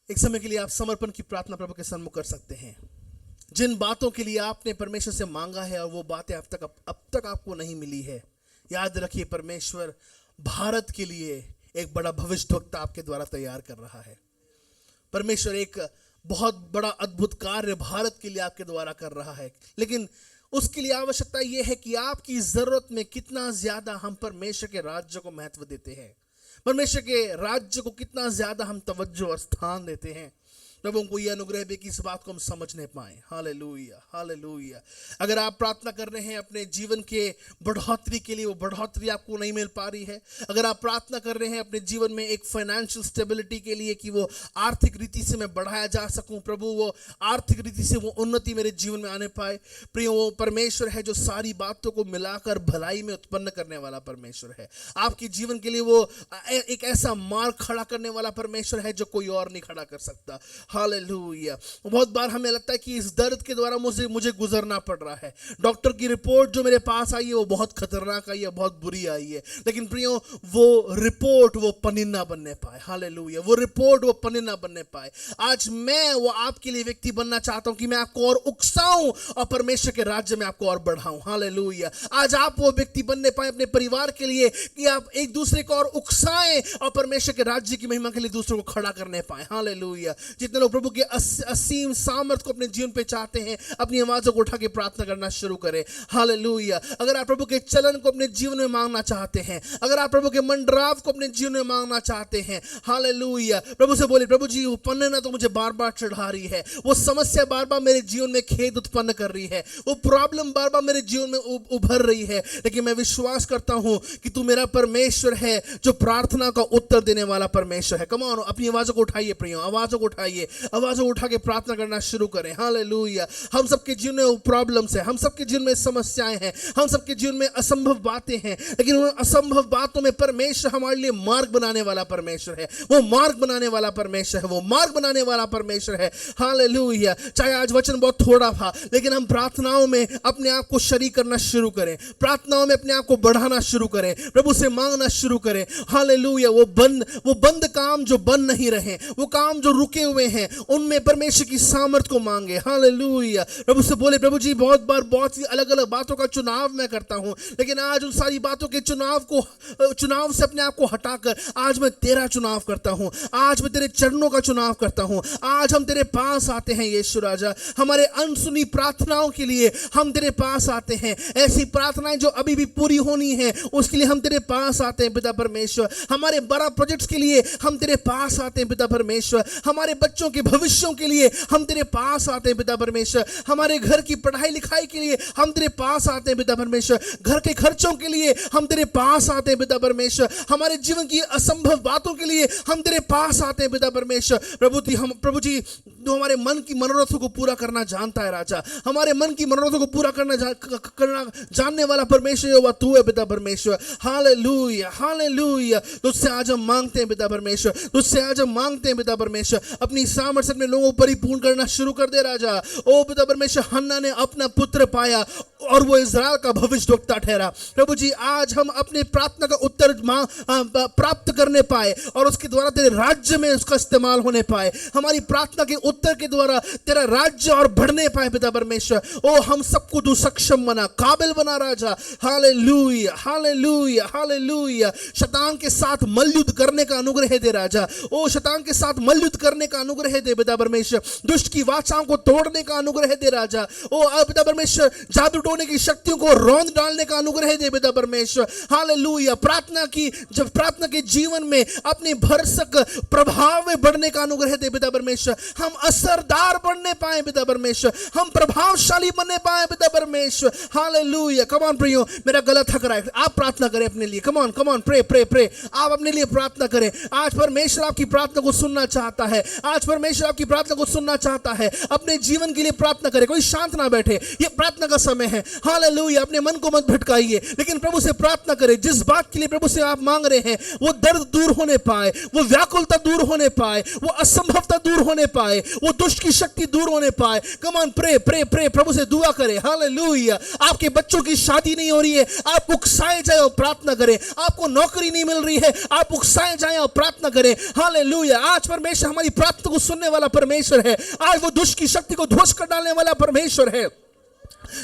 एक समय के लिए आप समर्पण की प्रार्थना प्रभु के सम्मुख कर सकते हैं। जिन बातों के लिए आपने परमेश्वर से मांगा है और वो बातें अब तक आपको नहीं मिली है, याद रखिए परमेश्वर भारत के लिए एक बड़ा भविष्यद्वक्ता आपके द्वारा तैयार कर रहा है। परमेश्वर एक बहुत बड़ा अद्भुत कार्य भारत के लिए आपके द्वारा कर रहा है, लेकिन उसके लिए आवश्यकता यह है कि आपकी जरूरत में कितना ज्यादा हम परमेश्वर के राज्य को महत्व देते हैं, परमेश्वर के राज्य को कितना ज्यादा हम तवज्जो और स्थान देते हैं। प्रभु हमको ये अनुग्रह दे कि इस बात को हम समझने पाए। Hallelujah, hallelujah. अगर आप प्रार्थना कर रहे हैं अपने जीवन के बढ़ोतरी के लिए, वो बढ़ोतरी आपको नहीं मिल पा रही है, अगर आप प्रार्थना कर रहे हैं अपने जीवन में एक फाइनेंशियल स्टेबिलिटी के लिए कि वो आर्थिक रीति से मैं बढ़ाया जा सकूं, प्रभु वो आर्थिक रीति से वो उन्नति मेरे जीवन में आने पाए, प्रिय वो परमेश्वर है जो सारी बातों को मिलाकर भलाई में उत्पन्न करने वाला परमेश्वर है। आपके जीवन के लिए वो एक ऐसा मार्ग खड़ा करने वाला परमेश्वर है जो कोई और नहीं खड़ा कर सकता। हालेलुया। बहुत बार हमें लगता है कि इस दर्द के द्वारा मुझे गुजरना पड़ रहा है, डॉक्टर की रिपोर्ट जो मेरे पास आई है वो बहुत खतरनाक आई है, बहुत बुरी आई है, लेकिन प्रियो वो रिपोर्ट वो पनिन्ना बनने पाए। हालेलुया। वो रिपोर्ट वो पनिन्ना बनने पाए। आज मैं वो आपके लिए व्यक्ति बनना चाहता हूं कि मैं आपको और उकसाऊं और परमेश्वर के राज्य में आपको और बढ़ाऊं। हालेलुया। आज आप वो व्यक्ति बनने पाए अपने परिवार के लिए कि आप एक दूसरे को और उकसाएं और परमेश्वर के राज्य की महिमा के लिए दूसरों को खड़ा करने पाए। हालेलुया। जितने लोग प्रभु के असीम सामर्थ को अपने जीवन पे चाहते हैं, अपनी आवाज़ों को उठा के प्रार्थना करना शुरू करें। हालेलुया। अगर आप प्रभु के चलन को अपने जीवन में मांगना चाहते हैं, अगर आप प्रभु के मंडराव को अपने जीवन में मांगना चाहते हैं, हालेलुया, प्रभु से बोले, प्रभु जी वो पन्ना तो मुझे बार बार चढ़ा रही है, वो समस्या बार बार मेरे जीवन में खेद उत्पन्न कर रही है, वो प्रॉब्लम बार बार मेरे जीवन में उभर रही है, लेकिन मैं विश्वास करता हूं कि तू मेरा परमेश्वर है जो प्रार्थना का उत्तर देने वाला परमेश्वर है। कम ऑन, अपनी आवाज़ों को उठाइए प्रियो, आवाज़ों को उठाइए, आवाज़ों को उठा के प्रार्थना करना शुरू करें। हालेलुया। हम सबके जीवन में प्रॉब्लम्स है, हम सबके जीवन में समस्याएं हैं, हम सबके जीवन में असंभव बातें हैं, लेकिन उन असंभव बातों में परमेश्वर हमारे लिए मार्ग बनाने वाला परमेश्वर है। वो मार्ग बनाने वाला परमेश्वर है, वो मार्ग बनाने वाला परमेश्वर है। हालेलुया। चाहे आज वचन बहुत थोड़ा था, लेकिन हम प्रार्थनाओं में अपने आप को शरीक करना शुरू करें, प्रार्थनाओं में अपने आप को बढ़ाना शुरू करें, प्रभु से मांगना शुरू करें। हालेलुया। वो बंद काम जो बन नहीं रहे, वो काम जो रुके हुए हैं, उनमें परमेश्वर की सामर्थ को मांगे। हालेलुया। प्रभु से बोले, प्रभु जी बहुत बार बहुत सी अलग अलग बातों का चुनाव मैं करता हूं, लेकिन आज उन सारी बातों के चुनाव से अपने आप को हटाकर आज मैं तेरा चुनाव करता हूं, आज मैं तेरे चरणों का चुनाव करता हूं। आज हम तेरे पास आते हैं यीशु राजा, हमारे अनसुनी प्रार्थनाओं के लिए हम तेरे पास आते हैं, ऐसी प्रार्थनाएं जो अभी भी पूरी होनी है उसके लिए हम तेरे पास आते हैं पिता परमेश्वर। हमारे बड़ा प्रोजेक्ट्स के लिए हम तेरे पास आते हैं पिता परमेश्वर, हमारे बच्चों के भविष्यों के लिए हम तेरे पास आते हैं पिता परमेश्वर, हमारे घर की पढ़ाई लिखाई के लिए हम तेरे पास आते हैं पिता परमेश्वर, घर के खर्चों के लिए हम तेरे पास आते हैं पिता परमेश्वर, हमारे जीवन की असंभव बातों के लिए हम तेरे पास आते हैं पिता परमेश्वर। प्रभु जी जो हमारे मन की मनोरथों को पूरा करना जानता है राजा, हमारे मन की मनोरथों को पूरा करना जानने वाला परमेश्वर होगा तू है पिता परमेश्वर। Hallelujah, hallelujah. तुझसे आज हम मांगते हैं पिता परमेश्वर, तुझसे आज हम मांगते हैं पिता परमेश्वर, अपनी सामर्थ्य अपने लोगों को परिपूर्ण करना शुरू कर दे राजा। ओ पिता परमेश्वर, हन्ना ने अपना पुत्र पाया और वो इज़राइल का भविष्यद्वक्ता ठहरा। प्रभु जी आज हम अपने प्रार्थना का उत्तर प्राप्त करने पाए और उसके द्वारा तेरे राज्य में उसका इस्तेमाल होने पाए, हमारी प्रार्थना के उत्तर के द्वारा तेरा राज्य और बढ़ने पाए पिता परमेश्वर। ओ हम सबको तू सक्षम बना, काबिल बना राजा। Hallelujah, hallelujah, hallelujah. शैतान के साथ मल्लयुद्ध करने का अनुग्रह दे राजा, ओ शैतान के साथ मल्लयुद्ध करने का अनुग्रह दे पिता परमेश्वर, दुष्ट की वाचाओं को तोड़ने का अनुग्रह दे राजा। ओ पिता परमेश्वर, जादू टोने की शक्तियों को रौंद डालने का अनुग्रह दे पिता परमेश्वर। हालेलुया। प्रार्थना के जीवन में अपने भरसक प्रभाव में बढ़ने का अनुग्रह दे पिता परमेश्वर, हम असरदार बनने पाए पिता परमेश्वर, हम प्रभावशाली बनने पाए पिता परमेश्वर। हालेलुया। कम ऑन प्रियो, मेरा गला थक रहा है, आप प्रार्थना करें अपने लिए। Come on pray pray pray, आप अपने लिए प्रार्थना करें। आज परमेश्वर आपकी प्रार्थना को सुनना चाहता है, आज परमेश्वर आपकी प्रार्थना को सुनना चाहता है। अपने जीवन के लिए प्रार्थना करें, कोई शांत ना बैठे, ये प्रार्थना का समय है। हालेलुया। अपने मन को मत भटकाइए, लेकिन प्रभु से प्रार्थना करें। जिस बात के लिए प्रभु से आप मांग रहे हैं वो दर्द दूर होने पाए, वो व्याकुलता दूर होने पाए, वो असंभवता दूर होने पाए, वो दुष्ट की शक्ति दूर होने पाए। Come on pray pray pray, प्रभु से दुआ करें। हालेलुया। आपके बच्चों की शादी नहीं हो रही है, आप उकसाए जाए और प्रार्थना करें। आपको नौकरी नहीं मिल रही है, आप उकसाए जाए और प्रार्थना करें। हालेलुया। आज परमेश्वर हमारी प्रार्थना को सुनने वाला परमेश्वर है, आज वो दुष्ट की शक्ति को ध्वस्त कर डालने वाला परमेश्वर है।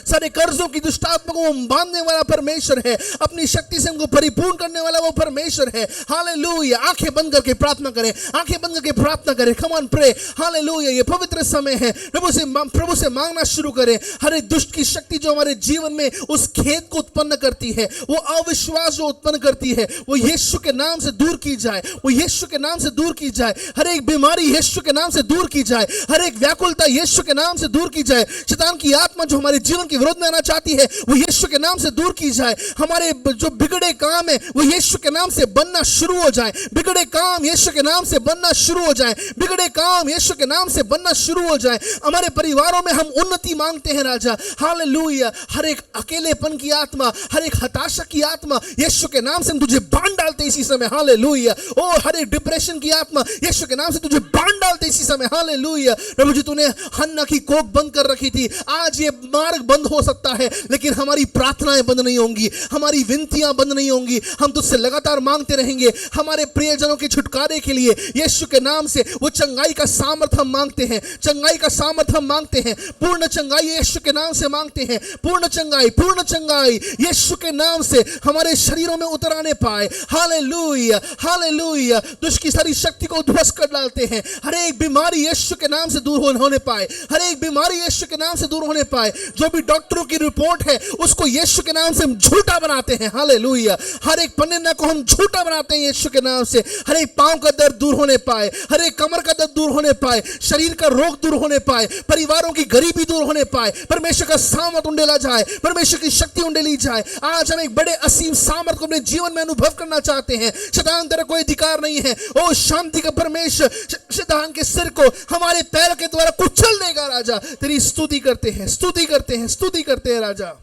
सारे कर्जों की दुष्ट आत्मा को वो बांधने वाला परमेश्वर है, अपनी शक्ति से उनको परिपूर्ण करने वाला वो परमेश्वर है। हालेलुया। आंखें बंद करके प्रार्थना करें, आंखें बंद करके प्रार्थना करें। Come on pray. हालेलुया। ये पवित्र समय है, प्रभु से मांगना शुरू करें। हर एक दुष्ट की शक्ति जो हमारे जीवन में उस खेद को उत्पन्न करती है, वो अविश्वास जो उत्पन्न करती है, वो यीशु के नाम से दूर की जाए, वो यीशु के नाम से दूर की जाए। हर एक बीमारी यीशु के नाम से दूर की जाए, हर एक व्याकुलता यीशु के नाम से दूर की जाए। शैतान की आत्मा जो हमारे जीवन के विरोध में आना चाहती है, वो यीशु के नाम से दूर की जाए। हमारे जो बिगड़े काम है वो यीशु के नाम से बनना शुरू हो जाए, बिगड़े काम यीशु के नाम से बनना शुरू हो जाए, बिगड़े काम यीशु के नाम से बनना शुरू हो जाए। हमारे परिवारों में हम उन्नति मांगते हैं राजा। हालेलुया। हर एक अकेलेपन की आत्मा, हर एक हताशा की आत्मा यीशु के नाम से हम तुझे बांध डालते इसी समय। हालेलुया। ओ हर एक डिप्रेशन की आत्मा यीशु के नाम से तुझे बांध डालते इसी समय। हालेलुया। प्रभु जी, तूने हन्ना की कोख बंद कर रखी थी, आज ये मार्ग बंद हो सकता है, लेकिन हमारी प्रार्थनाएं बंद नहीं होंगी, हमारी विनतियां बंद नहीं होंगी। हम तुझसे लगातार मांगते रहेंगे हमारे प्रियजनों के छुटकारे के लिए। यीशु के नाम से वो चंगाई का सामर्थ हम मांगते हैं, चंगाई का सामर्थ हम मांगते हैं, पूर्ण चंगाई यीशु के नाम से मांगते हैं। पूर्ण चंगाई यीशु के नाम से हमारे शरीरों में उतर आने पाए। हालेलुया। हालेलुया। दुष्ट की सारी शक्ति को ध्वस्त कर डालते हैं। हर एक बीमारी यीशु के नाम से दूर होने पाए, हर एक बीमारी यीशु के नाम से दूर होने पाए। जो भी डॉक्टरों की रिपोर्ट है उसको यीशु के नाम से हम झूठा बनाते हैं। हालेलुया। हर एक पन्नेना को हम झूठा बनाते हैं यीशु के नाम से। हर एक पांव का दर्द दूर होने पाए, हर एक कमर का दर्द दूर होने पाए, शरीर का रोग दूर होने पाए, परिवारों की गरीबी दूर होने पाए। परमेश्वर का सामर्थ उंडेला जाए, परमेश्वर की शक्ति उंडेली जाए। आज हम एक बड़े असीम सामर्थ को अपने जीवन में अनुभव करना चाहते हैं। शैतान तेरा कोई अधिकार नहीं है। ओ शांति का परमेश्वर शैतान के सिर को हमारे पैर के द्वारा कुचल देगा राजा। तेरी स्तुति करते हैं, स्तुति करते हैं, स्तुति करते हैं राजा।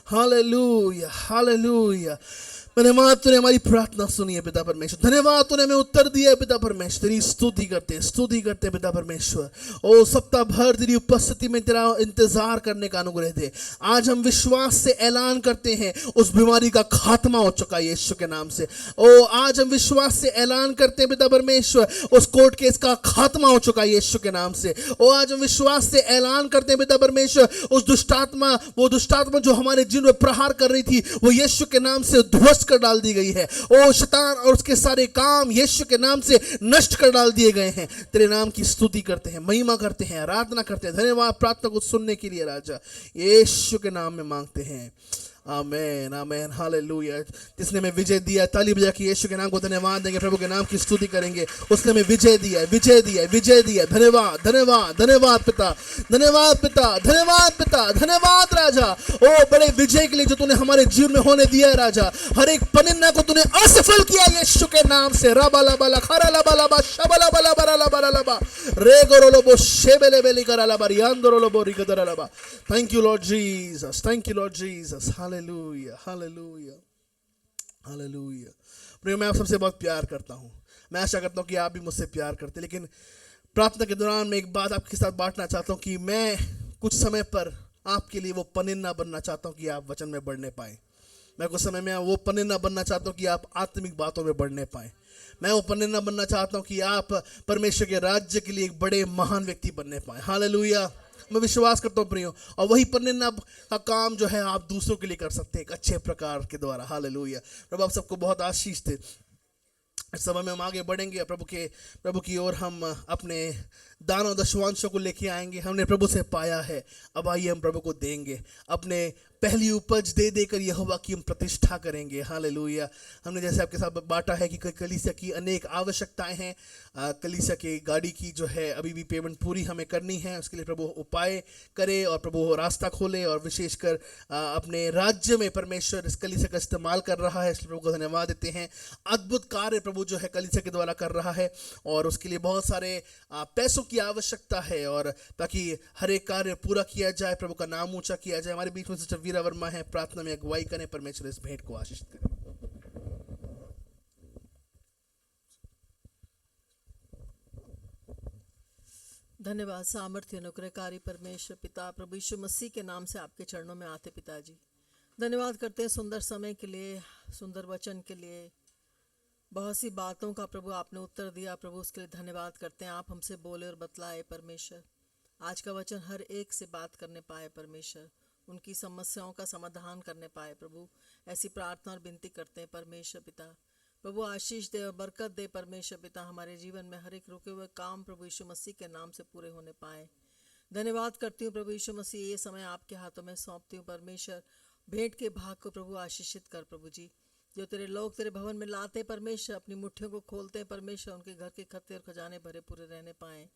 हालेलुया। हालेलुया। धन्यवाद तूने हमारी प्रार्थना सुनी है पिता परमेश्वर, धन्यवाद तूने हमें उत्तर दिया है पिता परमेश्वर। तेरी स्तुति करते हैं पिता परमेश्वर। ओ सप्ताह भर तेरी उपस्थिति में तेरा इंतजार करने का अनुग्रह दे। आज हम विश्वास से ऐलान करते हैं उस बीमारी का खात्मा हो चुका है यीशु के नाम से। ओ आज हम विश्वास से ऐलान करते हैं पिता परमेश्वर, उस कोर्ट केस का खात्मा हो चुका है यीशु के नाम से। ओ आज हम विश्वास से ऐलान करते हैं पिता परमेश्वर, उस दुष्टात्मा, वो दुष्टात्मा जो हमारे जीवन में प्रहार कर रही थी, वो यीशु के नाम से ध्वस्त कर डाल दी गई है। ओ शैतान और उसके सारे काम यीशु के नाम से नष्ट कर डाल दिए गए हैं। तेरे नाम की स्तुति करते हैं, महिमा करते हैं, आराधना करते हैं। धन्यवाद प्रार्थना को सुनने के लिए राजा, यीशु के नाम में मांगते हैं। आमेन, आमेन, हालेलुया। जिसने हमें विजय दिया, ताली बजा के यीशु के नाम को धन्यवाद देंगे, प्रभु के नाम की स्तुति करेंगे। उसने हमें विजय दिया है, विजय दिया है, विजय दिया है। धन्यवाद, धन्यवाद, धन्यवाद पिता, धन्यवाद पिता, धन्यवाद पिता, धन्यवाद राजा। ओ बड़े विजय के लिए जो तूने हमारे जीवन में होने दिया है राजा। हर एक पनिन्ना को तूने असफल किया यीशु के नाम से। रबाला बाला खराला बाला बा शबला बाला बराला बराला बा रे गोरोलो बो शेबेले बेली कराला बरियांदरोलो बो रिकदराला बा। Thank you Lord Jesus, thank you Lord Jesus. Hallelujah, hallelujah, hallelujah. प्रिय, मैं आप सबसे बहुत प्यार करता हूँ। मैं आशा करता हूँ कि आप भी मुझसे प्यार करते हैं। लेकिन प्रार्थना के दौरान मैं एक बात आपके साथ बांटना चाहता हूँ कि मैं कुछ समय पर आपके लिए वो पनिन्ना बनना चाहता हूँ कि आप वचन में बढ़ने पाएं। मैं कुछ समय में वो पनिन्ना बनना चाहता हूँ कि आप आत्मिक बातों में बढ़ने पाएं। मैं वो पनिन्ना बनना चाहता हूँ कि आप परमेश्वर के राज्य के लिए एक बड़े महान व्यक्ति बनने पाएं। हालेलुया। मैं विश्वास करता हूँ प्रियो, और वही पनिन्ना का काम जो है आप दूसरों के लिए कर सकते हैं एक अच्छे प्रकार के द्वारा। हालेलुया। प्रभु आप सबको बहुत आशीष दे। इस समय में हम आगे बढ़ेंगे, प्रभु की ओर हम अपने दानों दशवांशों को लेके आएंगे। हमने प्रभु से पाया है, अब आइए हम प्रभु को देंगे। अपने पहली उपज दे देकर यहोवा की हम प्रतिष्ठा करेंगे। हालेलुया। हमने जैसे आपके साथ बांटा है कि कलीसिया की अनेक आवश्यकताएं हैं। कलीसिया की गाड़ी की जो है अभी भी पेमेंट पूरी हमें करनी है। उसके लिए प्रभु उपाय करे और प्रभु रास्ता खोले, और विशेषकर अपने राज्य में परमेश्वर इस कलीसिया का इस्तेमाल कर रहा है। इसलिए प्रभु को धन्यवाद देते हैं। अद्भुत कार्य प्रभु जो है कलीसिया के द्वारा कर रहा है, और उसके लिए बहुत सारे पैसों की आवश्यकता है, और ताकि हर एक कार्य पूरा किया जाए, प्रभु का नाम ऊंचा किया जाए। हमारे बीच में सिस्टर वीरा वर्मा है, प्रार्थना में अगुवाई करें। परमेश्वर इस भेंट को आशीष करें। धन्यवाद सामर्थ्य अनुग्रहकारी परमेश्वर पिता, प्रभु यीशु मसीह के नाम से आपके चरणों में आते पिताजी, धन्यवाद करते हैं सुंदर समय के लिए, सुंदर वचन के लिए। बहुत सी बातों का प्रभु आपने उत्तर दिया, प्रभु उसके लिए धन्यवाद करते हैं। आप हमसे बोले और बतलाए परमेश्वर, आज का वचन हर एक से बात करने पाए परमेश्वर, उनकी समस्याओं का समाधान करने पाए प्रभु। ऐसी प्रार्थना और विनती करते हैं परमेश्वर पिता। प्रभु आशीष दे और बरकत दे परमेश्वर पिता, हमारे जीवन में हर एक रुके हुए काम प्रभु यीशु मसीह के नाम से पूरे होने पाए। धन्यवाद करती हूँ प्रभु यीशु मसीह, ये समय आपके हाथों में सौंपती हूँ परमेश्वर। भेंट के भाग को प्रभु आशीषित कर प्रभु जी। जो तेरे लोग तेरे भवन में लाते परमेश्वर, अपनी मुट्ठियों को खोलते हैं परमेश्वर, उनके घर के खत्ते और खजाने भरे पूरे रहने पाए।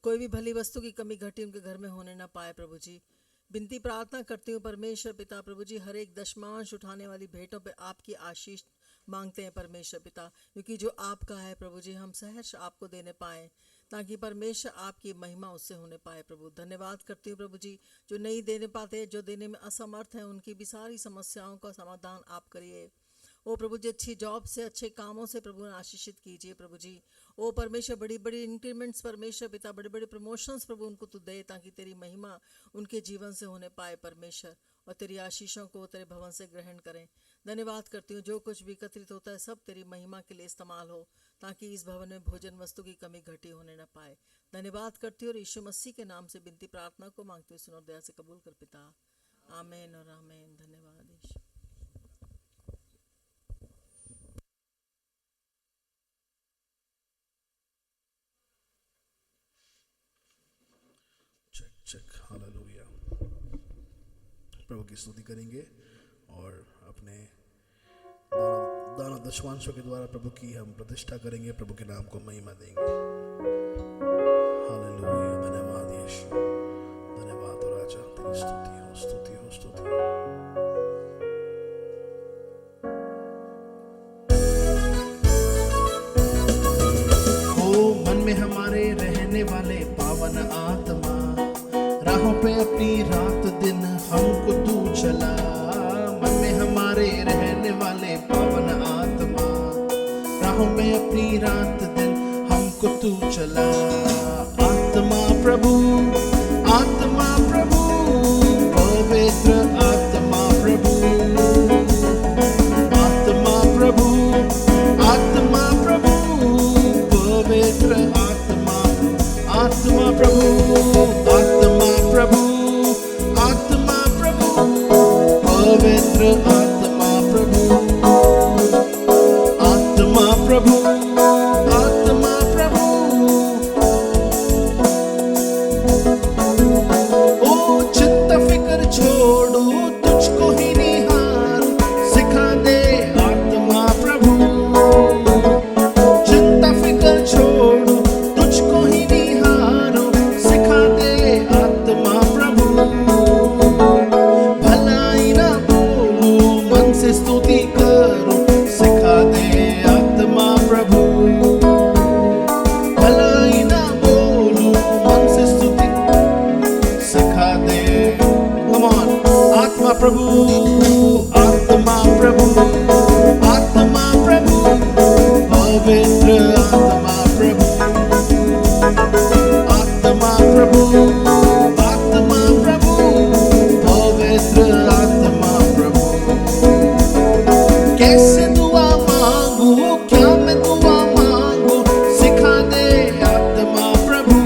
कोई भी भली वस्तु की कमी घटी उनके घर में होने ना पाए प्रभु जी। विनती प्रार्थना करती हूँ परमेश्वर पिता प्रभु जी, हर एक दशमांश उठाने वाली भेंटों पे आपकी आशीष मांगते हैं परमेश्वर पिता, क्योंकि जो आपका है प्रभु जी हम सहर्ष आपको देने पाए, ताकि परमेश्वर आपकी महिमा उससे होने पाए प्रभु। धन्यवाद करती हूँ प्रभु जी, जो नहीं देने पाते, जो देने में असमर्थ हैं, उनकी भी सारी समस्याओं का समाधान आप करिए। ओ प्रभु जी, अच्छी जॉब से, अच्छे कामों से प्रभु आशीषित कीजिए प्रभु जी। ओ परमेश्वर, बड़ी बड़ी इंक्रीमेंट्स परमेश्वर पिता, बड़े बड़े प्रमोशंस प्रभु उनको तू दे, ताकि तेरी महिमा उनके जीवन से होने पाए परमेश्वर, और तेरी आशीषों को तेरे भवन से ग्रहण करें। धन्यवाद करती हूँ, जो कुछ भी एकत्रित होता है सब तेरी महिमा के लिए इस्तेमाल हो, ताकि इस भवन में भोजन वस्तु की कमी घटी होने न पाए। धन्यवाद करती हूँ और यीशु मसीह के नाम से विनती प्रार्थना को मांगती हूँ, सुनो दया से कबूल कर पिता। आमीन और आमीन। धन्यवाद यीशु। Check check, hallelujah. प्रभु की स्तुति करेंगे और अपने दान दशवांशों के द्वारा प्रभु की हम प्रतिष्ठा करेंगे, प्रभु के नाम को महिमा देंगे। हालेलुया। धन्यवाद यीशु, धन्यवाद हो राजा, तेरी स्तुति हो, स्तुति हो, स्तुति हो। ओ मन में हमारे रहने वाले पावन आत्मा, राहों पे अपनी रात दिन हमको तू चला। मन में हमारे रहने वाले पावन आत्मा, राहों में अपनी रात दिन हमको तू चला। आत्मा प्रभु, आत्मा प्रभु, पवित्र आत्मा प्रभु, आत्मा प्रभु, आत्मा प्रभु, पवित्र आत्मा, आत्मा प्रभु, आत्मा प्रभु, आत्मा प्रभु, पवित्र आत्मा प्रभु, आत्मा प्रभु, आत्मा प्रभु। ओ चिंता फिक्र छोड़ो, तुझको ही निहार सिखा दे आत्मा प्रभु। चिंता फिक्र छोड़ो, तुझको ही निहारो सिखा दे आत्मा प्रभु। भलाई ना बोलो, मन से स्तुति करो सिखा दे आत्मा प्रभु। भलाई ना बोलो, मन से स्तुति सिखा दे। Come on, आत्मा प्रभु, आत्मा प्रभु, आत्मा प्रभु, पवित्र आत्मा प्रभु, आत्मा प्रभु, आत्मा प्रभु, पवित्र आत्मा प्रभु। कैसे दुआ मांगू, क्या मैं दुआ मांगू सिखा दे आत्मा प्रभु।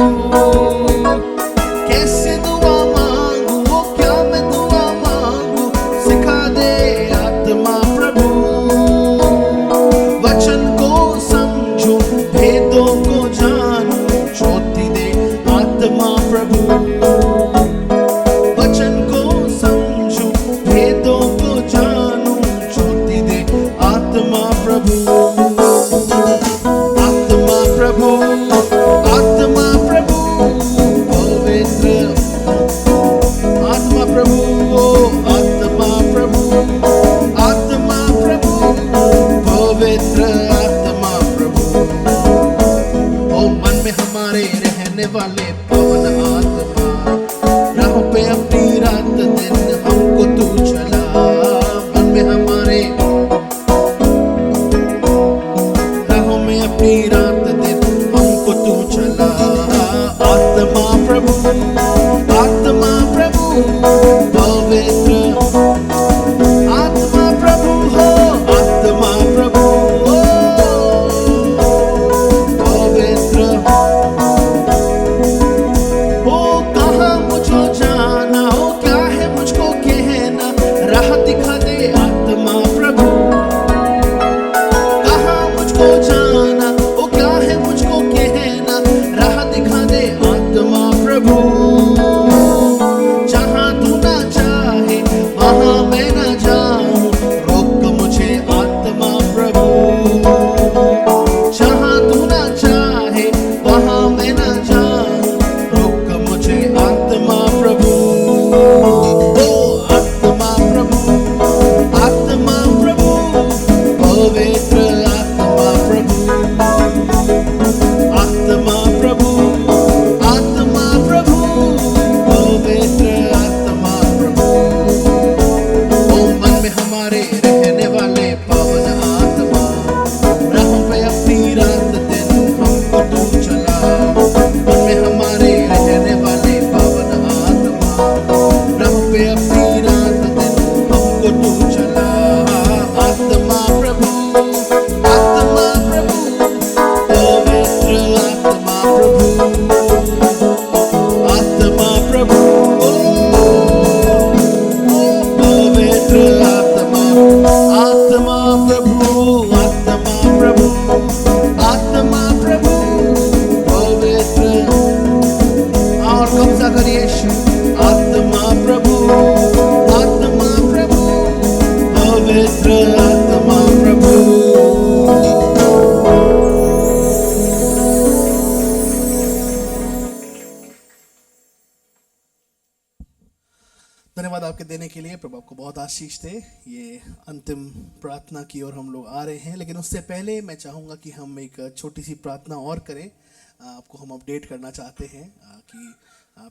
कैसे दुआ मांगू, क्या मैं दुआ मांगू सिखा दे आत्मा प्रभु। वचन को समझो, भेदों को जानो, ज्योति दे आत्मा प्रभु। धन्यवाद आपके देने के लिए। प्रभु आपको बहुत आशीष दे। ये अंतिम प्रार्थना की ओर हम लोग आ रहे हैं, लेकिन उससे पहले मैं चाहूँगा कि हम एक छोटी सी प्रार्थना और करें। आपको हम अपडेट करना चाहते हैं कि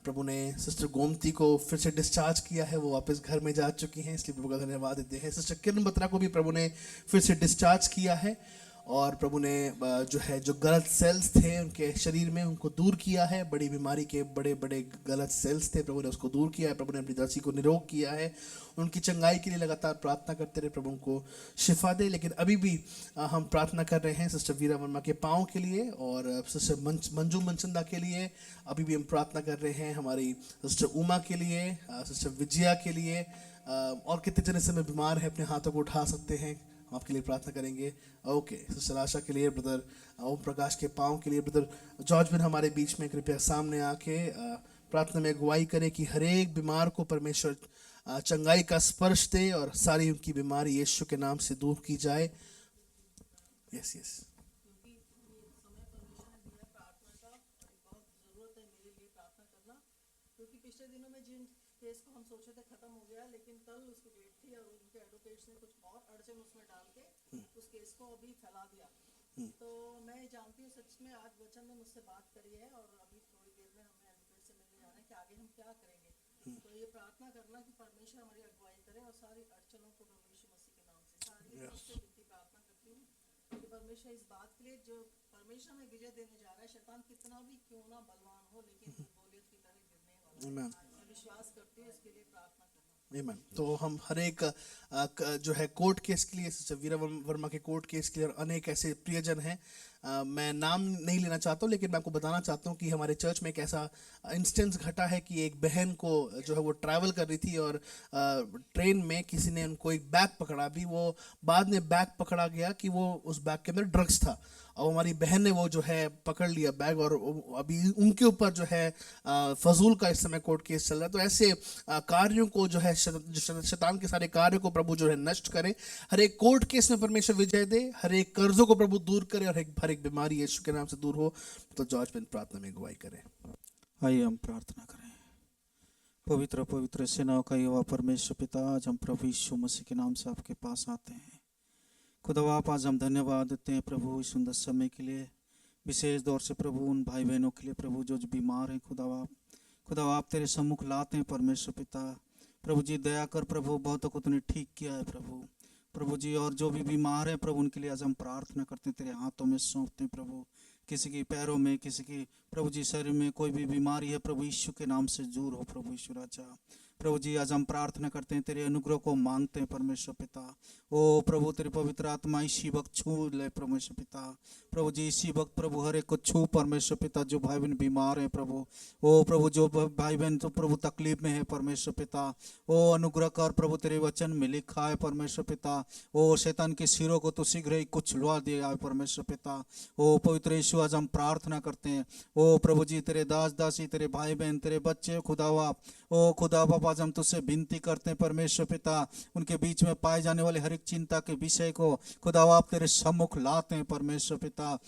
प्रभु ने सिस्टर गोमती को फिर से डिस्चार्ज किया है, वो वापस घर में जा चुकी हैं, इसलिए प्रभु का धन्यवाद देते हैं। सिस्टर किरण बत्रा को भी प्रभु ने फिर से डिस्चार्ज किया है और प्रभु ने जो गलत सेल्स थे उनके शरीर में उनको दूर किया है। बड़ी बीमारी के बड़े बड़े गलत सेल्स थे, प्रभु ने उसको दूर किया है। प्रभु ने अपनी दासी को निरोग किया है। उनकी चंगाई के लिए लगातार प्रार्थना करते रहे, प्रभु उनको शिफा दे। लेकिन अभी भी हम प्रार्थना कर रहे हैं सिस्टर वीरा वर्मा के पाँव के लिए और सिस्टर मंजू मनचंदा के लिए। अभी भी हम प्रार्थना कर रहे हैं हमारी सिस्टर उमा के लिए, सिस्टर विजया के लिए, और कितने जन इस समय बीमार हैं, अपने हाथों को उठा सकते हैं, हम आपके लिए प्रार्थना करेंगे। ओके, सिस्टर आशा के लिए, ब्रदर ओम प्रकाश के पाँव के लिए, ब्रदर जॉर्ज बिन हमारे बीच में कृपया सामने आके प्रार्थना में अगुवाई करें कि हर एक बीमार को परमेश्वर चंगाई का स्पर्श दे और सारी उनकी बीमारी यीशु के नाम से दूर की जाए। यस यस क्योंकि पिछले दिनों में जिन केस को हम सोचे थे खत्म हो गया, लेकिन कल उसकी डेट थी और उनके एडवोकेट्स ने कुछ और अड़चन उसमें डाल के उस केस को अभी फैला दिया। तो मैं जानती हूँ सच में आज वचन ने मुझसे बात करी है और अभी थोड़ी देर में हमें एडवोकेट से मिलने जाना है कि आगे हम क्या करेंगे। तो ये प्रार्थना करना कि परमेश्वर हमारी अगुवाई करे और सारी अड़चनों को प्रभु यीशु मसीह के नाम से सारी उससे विनती प्रार्थना करती हूँ कि परमेश्वर इस बात के लिए जो परमेश्वर हमें विजय देने जा रहा है, शैतान कितना भी क्यों ना बलवान हो, लेकिन गोलियत की तरह गिरने वाला है। मैं विश्वास करती हूँ, इसके लिए प्रार्थना करना। आमीन। तो हम हर एक जो है कोर्ट केस के लिए, सिस्टर वीरा वर्मा के कोर्ट केस के लिए, और अनेक ऐसे प्रियजन हैं, मैं नाम नहीं लेना चाहता हूँ, लेकिन मैं आपको बताना चाहता हूँ कि हमारे चर्च में एक ऐसा इंस्टेंस घटा है कि एक बहन को जो है वो ट्रैवल कर रही थी और ट्रेन में किसी ने उनको एक बैग पकड़ा। अभी वो बाद में बैग पकड़ा गया कि वो उस बैग के अंदर ड्रग्स था, और हमारी बहन ने वो जो है पकड़ लिया बैग, और अभी उनके ऊपर जो है फजूल का इस समय कोर्ट केस चल रहा है। तो ऐसे कार्यों को जो है शैतान के सारे कार्यों को प्रभु जो है नष्ट करे, हर एक कोर्ट केस में परमेश्वर विजय दे, हर एक कर्जों को प्रभु दूर करे और हर एक बीमारी यीशु के नाम से दूर हो। तो जॉर्ज बिन प्रार्थना में अगुवाई करें। आइए हम प्रार्थना करें। पवित्र पवित्र सेनाओं का युवा परमेश्वर पिता, आज हम प्रभु यीशु मसीह के नाम से आपके पास आते हैं। खुदा आप आज हम धन्यवाद देते हैं प्रभु इस सुंदर समय के लिए, विशेष तौर से प्रभु उन भाई बहनों के लिए प्रभु जो बीमार हैं। खुदा आप तेरे सम्मुख लाते हैं परमेश्वर पिता। प्रभु जी दया कर प्रभु, बहुतों को तूने ठीक किया है प्रभु जी, और जो भी बीमार है प्रभु उनके लिए आज हम प्रार्थना करते हैं, तेरे हाथों में सौंपते हैं प्रभु। किसी की पैरों में, किसी की प्रभु जी शरीर में कोई भी बीमारी है प्रभु यीशु के नाम से दूर हो प्रभु यीशु राजा। प्रभु जी आज हम प्रार्थना करते हैं, तेरे अनुग्रह को मांगते हैं परमेश्वर पिता। ओ प्रभु तेरे पवित्र आत्मा इसी वक्त छू ले परमेश्वर पिता। प्रभु जी इसी वक्त प्रभु हर एक को छू परमेश्वर पिता, जो भाई बहन बीमार हैं प्रभु। ओ प्रभु जो भाई बहन तो प्रभु तकलीफ में है परमेश्वर पिता, ओ अनुग्रह कर प्रभु, तेरे वचन में लिखा है परमेश्वर पिता। ओ शैतान के सिरों को तो शीघ्र ही कुचलवा दिया है परमेश्वर पिता। ओ पवित्र यीशु आज हम प्रार्थना करते हैं, ओ प्रभु जी तेरे दास दासी, तेरे भाई बहन, तेरे बच्चे खुदावा, ओ खुदा बाप आज हम तुझसे विनती करते हैं परमेश्वर पिता, उनके बीच में पाए जाने वाले हर एक चिंता के विषय को खुदावा आप तेरे सम्मुख लाते हैं परमेश्वर पिता।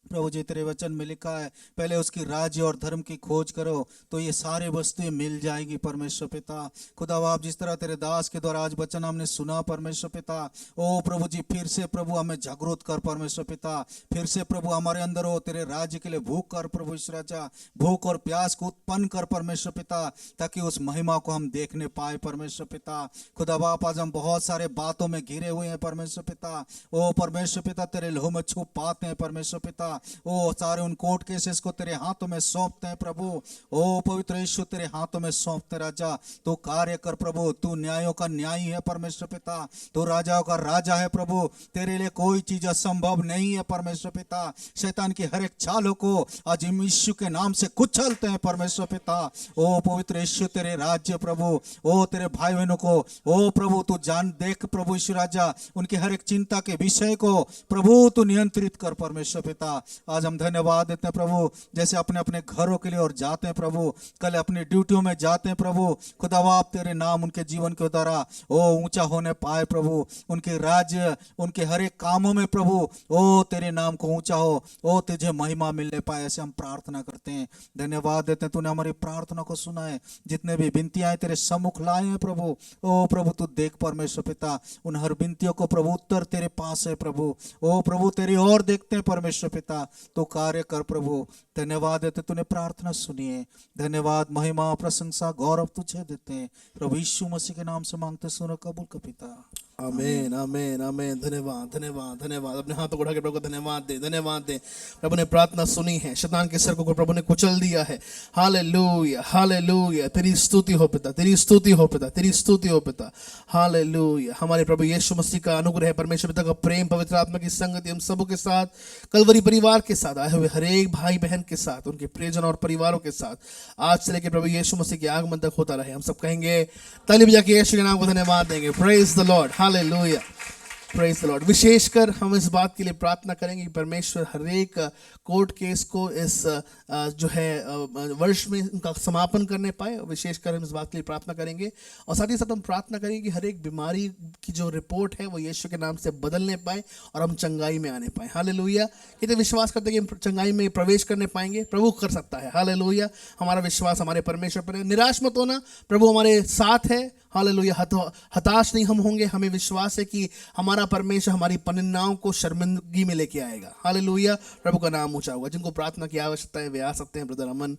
प्रभु जी तेरे वचन में लिखा है, पहले उसकी राज्य और धर्म की खोज करो तो ये सारे वस्तुएं मिल जाएगी परमेश्वर पिता। खुदा आप जिस तरह तेरे दास के द्वारा आज वचन हमने सुना परमेश्वर पिता, ओ प्रभु जी फिर से प्रभु हमें जागरूक कर परमेश्वर पिता, फिर से प्रभु हमारे अंदर हो तेरे राज्य के लिए भूख कर प्रभु ईश्वर राजा, भूख और प्यास को उत्पन्न कर परमेश्वर पिता, ताकि उस महिमा को हम देखने पाए परमेश्वर पिता। खुदा बाप आज हम बहुत सारे बातों में घिरे हुए हैं परमेश्वर पिता, ओ परमेश्वर पिता तेरे लहू में छुप पाते हैं परमेश्वर पिता। ओ सारे उन कोर्ट केसेस को तेरे हाथों में सौंपते हैं प्रभु। ओ पवित्र यीशु तेरे हाथों में सौंपते राजा, तू कार्य कर प्रभु, तू न्यायों का न्यायी है परमेश्वर पिता, तू राजाओं का राजा है प्रभु, तेरे लिए कोई चीज असंभव नहीं है परमेश्वर पिता। शैतान की हर एक चालों को आज यीशु के नाम से कुचलते हैं परमेश्वर पिता। ओ पवित्र यीशु तेरे राज्य प्रभु, ओ तेरे भाई बहनों को ओ प्रभु तू जान देख प्रभु यीशु राजा, उनके हर एक चिंता के विषय को प्रभु तू नियंत्रित कर परमेश्वर पिता। आज हम धन्यवाद देते हैं प्रभु, जैसे अपने अपने घरों के लिए और जाते हैं प्रभु, कल अपनी ड्यूटियों में जाते हैं प्रभु, खुदावा आप तेरे नाम उनके जीवन के द्वारा ओ ऊंचा होने पाए प्रभु, उनके राज्य उनके हर एक कामों में प्रभु ओ तेरे नाम को ऊंचा हो, ओ तुझे महिमा मिलने पाए, ऐसे हम प्रार्थना करते हैं। धन्यवाद देते हैं, तूने हमारी प्रार्थना को सुना है, जितने भी विनतियां तेरे सम्मुख लाए हैं प्रभु, ओ प्रभु तू देख परमेश्वर पिता, उन हर विनतियों को प्रभु उत्तर तेरे पास है प्रभु, ओ प्रभु तेरी ओर देखते हैं परमेश्वर पिता, तो कार्य कर प्रभु। धन्यवाद देते तूने प्रार्थना सुनी है, धन्यवाद महिमा प्रशंसा गौरव तुझे देते हैं प्रभु यीशु मसीह के नाम से मांगते सुनो कबूल कर पिता। आमीन आमीन आमीन। धन्यवाद धन्यवाद धन्यवाद। अपने हाथों को उठा के प्रभु को धन्यवाद दे, धन्यवाद दे। प्रभु ने प्रार्थना सुनी है, शैतान के सर को प्रभु ने कुचल दिया है। Hallelujah hallelujah. तेरी स्तुति हो पिता, तेरी स्तुति हो पिता, तेरी स्तुति हो पिता। हालेलुया। हमारे प्रभु यीशु मसीह का अनुग्रह, परमेश्वर पिता का प्रेम, पवित्र आत्मा की संगति हम सबों के साथ, कलवरी परिवार के साथ आए हुए हर एक भाई बहन के साथ, उनके प्रियजन और परिवारों के साथ आज से लेकर प्रभु यीशु मसीह के आगमन तक होता रहे। हम सब कहेंगे ताली बजा के यीशु के नाम को धन्यवाद देंगे। Praise the Lord, hallelujah, praise the Lord. विशेषकर हम इस बात के लिए प्रार्थना करेंगे कि परमेश्वर हर एक कोर्ट केस को इस जो है वर्ष में उनका समापन करने पाए। विशेषकर हम इस बात के लिए प्रार्थना करेंगे और साथ ही साथ हम प्रार्थना करेंगे कि हर एक बीमारी की जो रिपोर्ट है वो यीशु के नाम से बदलने पाए और हम चंगाई में आने पाए। हालेलुया। कितने विश्वास करते हैं कि हम चंगाई में प्रवेश करने पाएंगे? प्रभु कर सकता है। हालेलुया। हमारा विश्वास हमारे परमेश्वर पर है। निराश मत होना, प्रभु हमारे साथ है। हालेलुया। हताश नहीं हम होंगे। हमें विश्वास है कि हमारा परमेश्वर हमारी पनिन्नाओं को शर्मिंदगी में लेके आएगा। हालेलुया। प्रभु का नाम ऊंचा होगा। जिनको प्रार्थना की आवश्यकता है वे आ सकते हैं। ब्रदर अमन